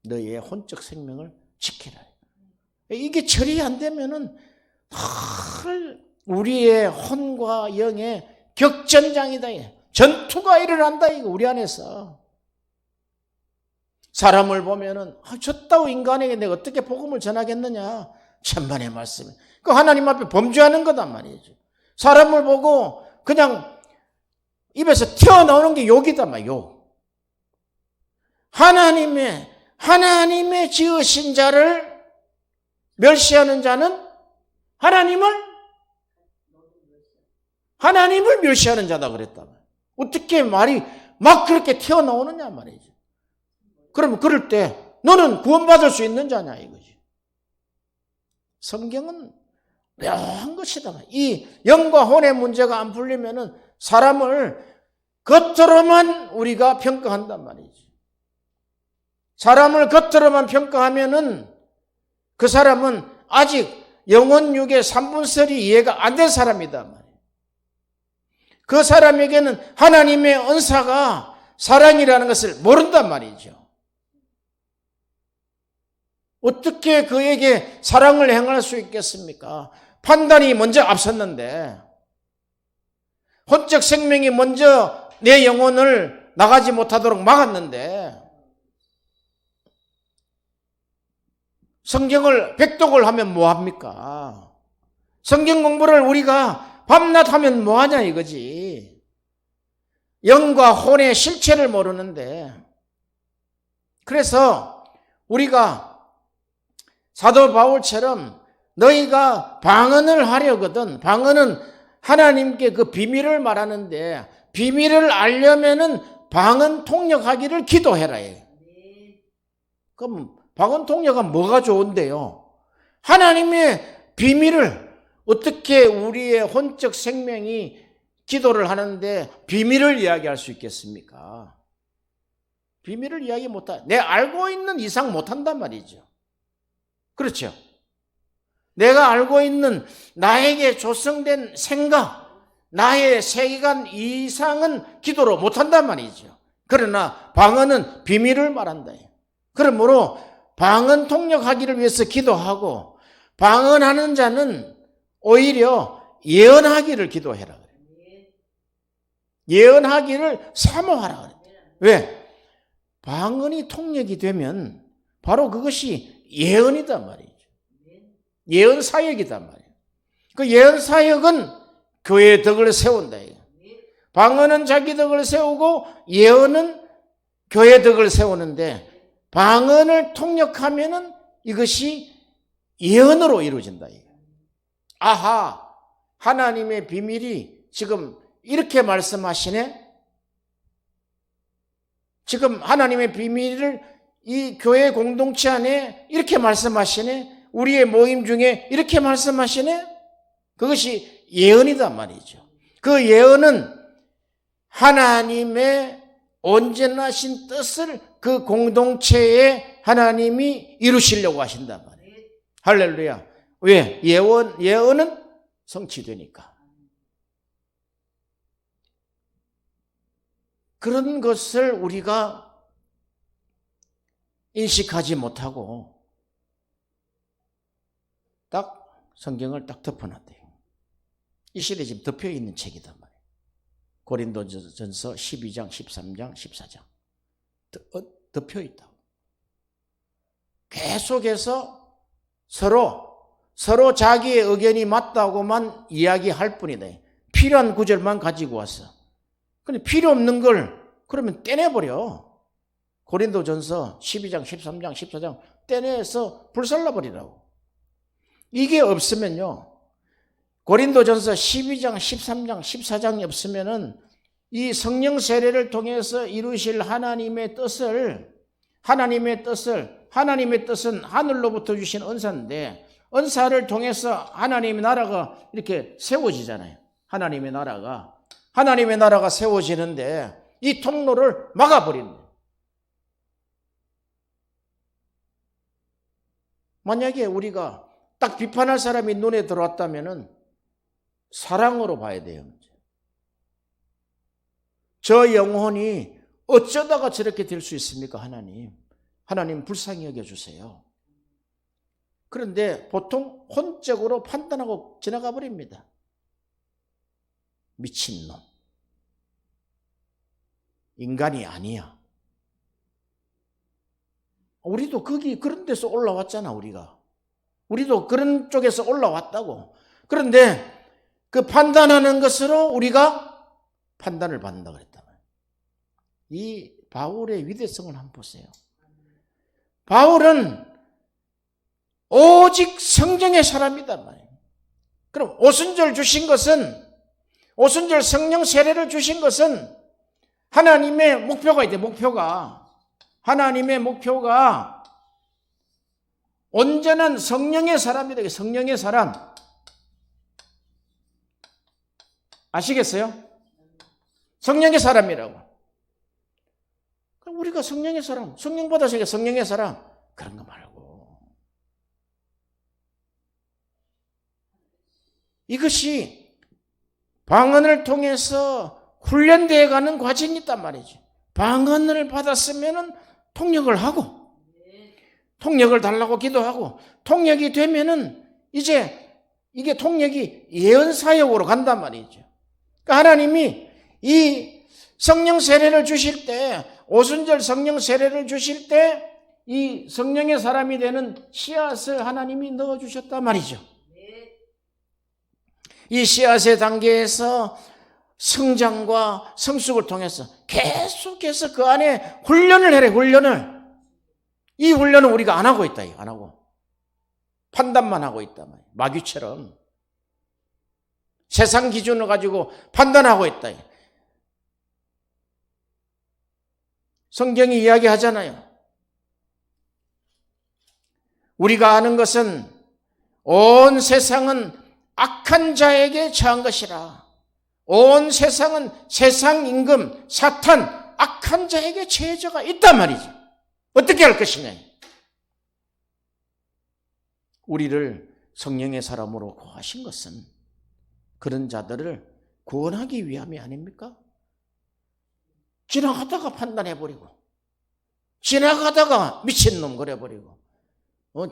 너희의 혼적 생명을 지키라. 이게 처리 안 되면은 우리의 혼과 영의 격전장이다. 전투가 일어난다. 이거 우리 안에서. 사람을 보면은 저따위 인간에게 내가 어떻게 복음을 전하겠느냐. 천만의 말씀. 그 하나님 앞에 범죄하는 거단 말이죠. 사람을 보고 그냥 입에서 튀어나오는 게 욕이다 말 욕. 하나님의 지으신 자를 멸시하는 자는 하나님을 멸시하는 자다 그랬다. 어떻게 말이 막 그렇게 튀어나오느냐 말이죠. 그러면 그럴 때 너는 구원받을 수 있는 자냐 이거지. 성경은 묘한 것이다. 이 영과 혼의 문제가 안 풀리면은 사람을 겉으로만 우리가 평가한단 말이지. 사람을 겉으로만 평가하면은 그 사람은 아직 영혼 육의 3분설이 이해가 안 된 사람이다 말이에요. 그 사람에게는 하나님의 은사가 사랑이라는 것을 모른단 말이죠. 어떻게 그에게 사랑을 행할 수 있겠습니까? 판단이 먼저 앞섰는데, 혼적 생명이 먼저 내 영혼을 나가지 못하도록 막았는데, 성경을 백독을 하면 뭐합니까? 성경 공부를 우리가 밤낮 하면 뭐하냐 이거지. 영과 혼의 실체를 모르는데, 그래서 우리가 사도 바울처럼 너희가 방언을 하려거든, 방언은 하나님께 그 비밀을 말하는데, 비밀을 알려면은 방언 통역하기를 기도해라. 그럼 방언 통역은 뭐가 좋은데요? 하나님의 비밀을 어떻게 우리의 혼적 생명이 기도를 하는데 비밀을 이야기할 수 있겠습니까? 비밀을 이야기 못하, 내 알고 있는 이상 못한단 말이죠. 그렇죠? 내가 알고 있는 나에게 조성된 생각, 나의 세계관 이상은 기도로 못한단 말이죠. 그러나 방언은 비밀을 말한다. 그러므로 방언 통역하기를 위해서 기도하고, 방언하는 자는 오히려 예언하기를 기도해라. 예언하기를 사모하라. 왜? 방언이 통역이 되면 바로 그것이 예언이단 말이죠. 예언 사역이단 말이에요. 그 예언 사역은 교회의 덕을 세운다. 방언은 자기 덕을 세우고 예언은 교회 덕을 세우는데, 방언을 통역하면은 이것이 예언으로 이루어진다. 아하, 하나님의 비밀이 지금 이렇게 말씀하시네. 지금 하나님의 비밀을 이 교회 공동체 안에 이렇게 말씀하시네. 우리의 모임 중에 이렇게 말씀하시네. 그것이 예언이단 말이죠. 그 예언은 하나님의 온전하신 뜻을 그 공동체에 하나님이 이루시려고 하신단 말이에요. 할렐루야. 왜? 예언은 성취되니까. 그런 것을 우리가 인식하지 못하고 딱 성경을 딱 덮어놨대요. 이 시대에 지금 덮여있는 책이단 말이에요. 고린도전서 12장, 13장, 14장. 덮여있다고. 계속해서 서로 자기의 의견이 맞다고만 이야기할 뿐이다. 필요한 구절만 가지고 왔어. 근데 필요 없는 걸 그러면 떼내버려. 고린도전서 12장, 13장, 14장 떼내서 불살라버리라고. 이게 없으면요, 고린도전서 12장, 13장, 14장이 없으면은 이 성령 세례를 통해서 이루실 하나님의 뜻은 하늘로부터 주신 은사인데, 은사를 통해서 하나님의 나라가 이렇게 세워지잖아요. 하나님의 나라가 세워지는데 이 통로를 막아버리는 거예요. 만약에 우리가 딱 비판할 사람이 눈에 들어왔다면은 사랑으로 봐야 돼요. 저 영혼이 어쩌다가 저렇게 될 수 있습니까? 하나님 불쌍히 여겨주세요. 그런데 보통 혼적으로 판단하고 지나가 버립니다. 미친놈, 인간이 아니야. 우리도 그런 데서 올라왔잖아. 우리도 그런 쪽에서 올라왔다고. 그런데 그 판단하는 것으로 우리가 판단을 받는다 그랬단 말이에요. 이 바울의 위대성을 한번 보세요. 바울은 오직 성령의 사람이단 말이에요. 그럼 오순절 주신 것은, 오순절 성령 세례를 주신 것은 하나님의 목표가 있대. 하나님의 목표가 온전한 성령의 사람이다. 성령의 사람. 아시겠어요? 성령의 사람이라고. 그럼 우리가 성령의 사람, 성령 받아서 성령의 사람, 그런 거 말고. 이것이 방언을 통해서 훈련되어 가는 과정이 있단 말이죠. 방언을 받았으면 통역을 하고, 통역을 달라고 기도하고, 통역이 되면은 이제 이게 통역이 예언사역으로 간단 말이죠. 그러니까 하나님이 이 성령 세례를 주실 때, 오순절 성령 세례를 주실 때 이 성령의 사람이 되는 씨앗을 하나님이 넣어주셨단 말이죠. 이 씨앗의 단계에서 성장과 성숙을 통해서 계속해서 그 안에 훈련을 해라. 이 훈련은 우리가 안 하고 있다. 안 하고 판단만 하고 있단 말이에요. 마귀처럼 세상 기준을 가지고 판단하고 있다. 성경이 이야기하잖아요. 우리가 아는 것은 온 세상은 악한 자에게 처한 것이라. 온 세상은 세상 임금 사탄 악한 자에게 처해져가 있단 말이죠. 어떻게 할 것이냐. 우리를 성령의 사람으로 구하신 것은 그런 자들을 구원하기 위함이 아닙니까? 지나가다가 판단해버리고, 지나가다가 미친놈 그래버리고,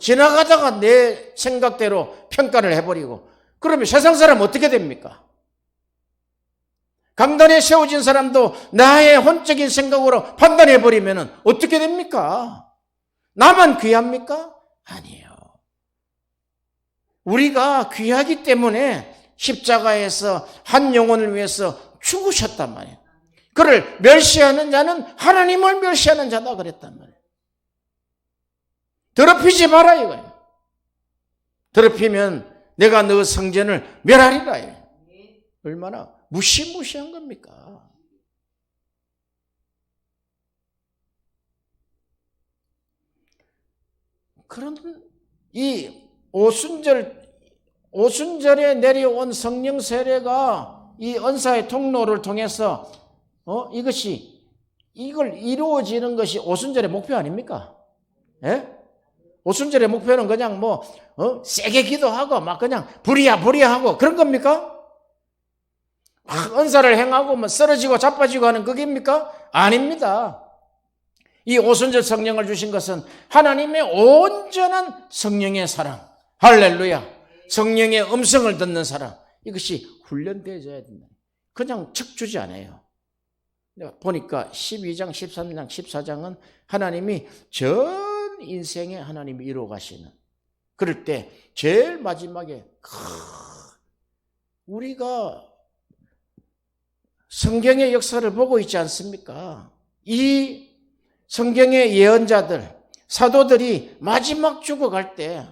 지나가다가 내 생각대로 평가를 해버리고, 그러면 세상 사람 어떻게 됩니까? 강단에 세워진 사람도 나의 혼적인 생각으로 판단해버리면 어떻게 됩니까? 나만 귀합니까? 아니에요. 우리가 귀하기 때문에 십자가에서 한 영혼을 위해서 죽으셨단 말이에요. 그를 멸시하는 자는 하나님을 멸시하는 자다 그랬단 말이에요. 더럽히지 마라 이거예요. 더럽히면 내가 너 성전을 멸하리라. 얼마나 무시무시한 겁니까? 그런 이 오순절에 내려온 성령 세례가 이 언사의 통로를 통해서 이걸 이루어지는 것이 오순절의 목표 아닙니까? 예? 오순절의 목표는 그냥 세게 기도하고 막 그냥 부리하고 그런 겁니까? 언사를 행하고 쓰러지고 자빠지고 하는 그게입니까? 아닙니다. 이 오순절 성령을 주신 것은 하나님의 온전한 성령의 사랑. 할렐루야. 성령의 음성을 듣는 사람. 이것이 훈련되어져야 된다. 그냥 척주지 않아요. 보니까 12장, 13장, 14장은 하나님이 전 인생에 하나님이 이루어 가시는. 그럴 때 제일 마지막에 우리가 성경의 역사를 보고 있지 않습니까? 이 성경의 예언자들, 사도들이 마지막 죽어갈 때,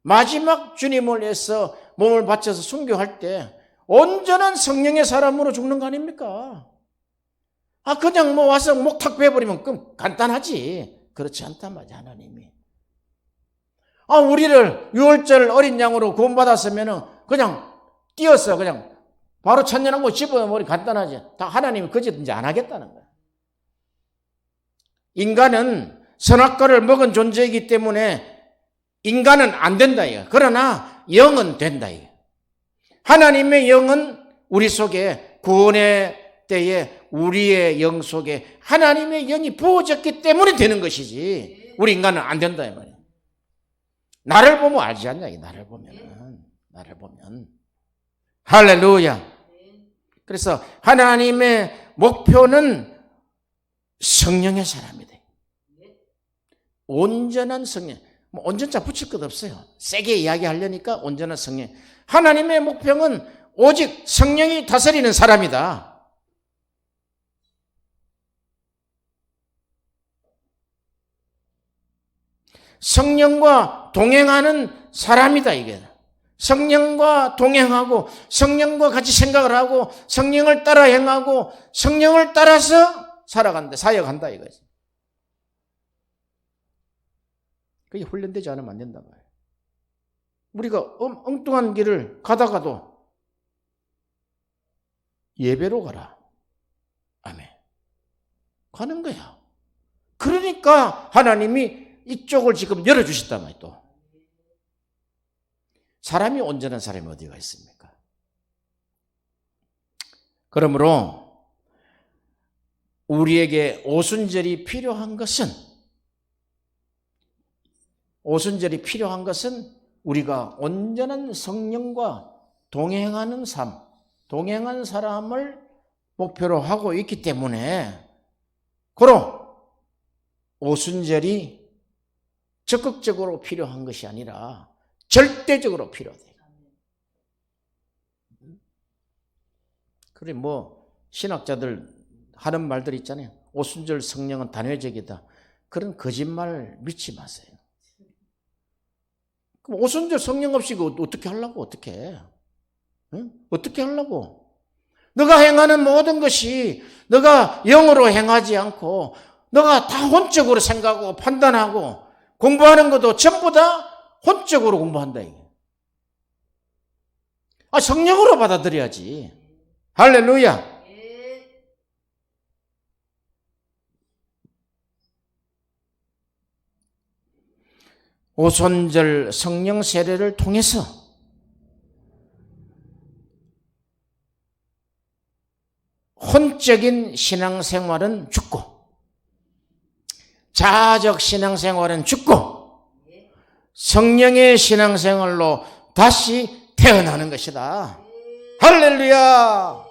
마지막 주님을 위해서 몸을 바쳐서 순교할 때 온전한 성령의 사람으로 죽는 거 아닙니까? 그냥 와서 목탁 베버리면 그럼 간단하지. 그렇지 않단 말이야, 하나님이. 우리를 유월절 어린 양으로 구원받았으면 그냥 띄어서 그냥 바로 천년왕국 집어넣으면 간단하지. 다 하나님이 그짓든지 안 하겠다는 거야. 인간은 선악과를 먹은 존재이기 때문에 인간은 안 된다 이거. 그러나 영은 된다 이거. 하나님의 영은 우리 속에 구원의 때에 우리의 영 속에 하나님의 영이 부어졌기 때문에 되는 것이지 우리 인간은 안 된다 이 말이야. 나를 보면 알지 않냐. 나를 보면 할렐루야. 그래서 하나님의 목표는 성령의 사람이다. 온전한 성령. 온전자 붙일 것 없어요. 세게 이야기하려니까 온전한 성령. 하나님의 목표는 오직 성령이 다스리는 사람이다. 성령과 동행하는 사람이다, 이게. 성령과 동행하고 성령과 같이 생각을 하고 성령을 따라 행하고 성령을 따라서 살아간다, 사역한다, 이거지. 그게 훈련되지 않으면 안 된단 말이에요. 우리가 엉뚱한 길을 가다가도 예배로 가라. 아멘. 가는 거야. 그러니까 하나님이 이쪽을 지금 열어주셨단 말이에요, 또. 사람이 온전한 사람이 어디가 있습니까? 그러므로 우리에게 오순절이 필요한 것은 우리가 온전한 성령과 동행하는 삶, 동행한 사람을 목표로 하고 있기 때문에 고로 오순절이 적극적으로 필요한 것이 아니라 절대적으로 필요해요. 그래 신학자들 하는 말들 있잖아요. 오순절 성령은 단회적이다. 그런 거짓말 믿지 마세요. 그럼 오순절 성령 없이 어떻게 하려고, 어떻게 해? 응? 어떻게 하려고? 너가 행하는 모든 것이 너가 영으로 행하지 않고 너가 다 혼적으로 생각하고 판단하고 공부하는 것도 전부 다 혼적으로 공부한다, 이게. 성령으로 받아들여야지. 할렐루야. 오순절 성령 세례를 통해서 혼적인 신앙생활은 죽고 자아적 신앙생활은 죽고 성령의 신앙생활로 다시 태어나는 것이다. 할렐루야.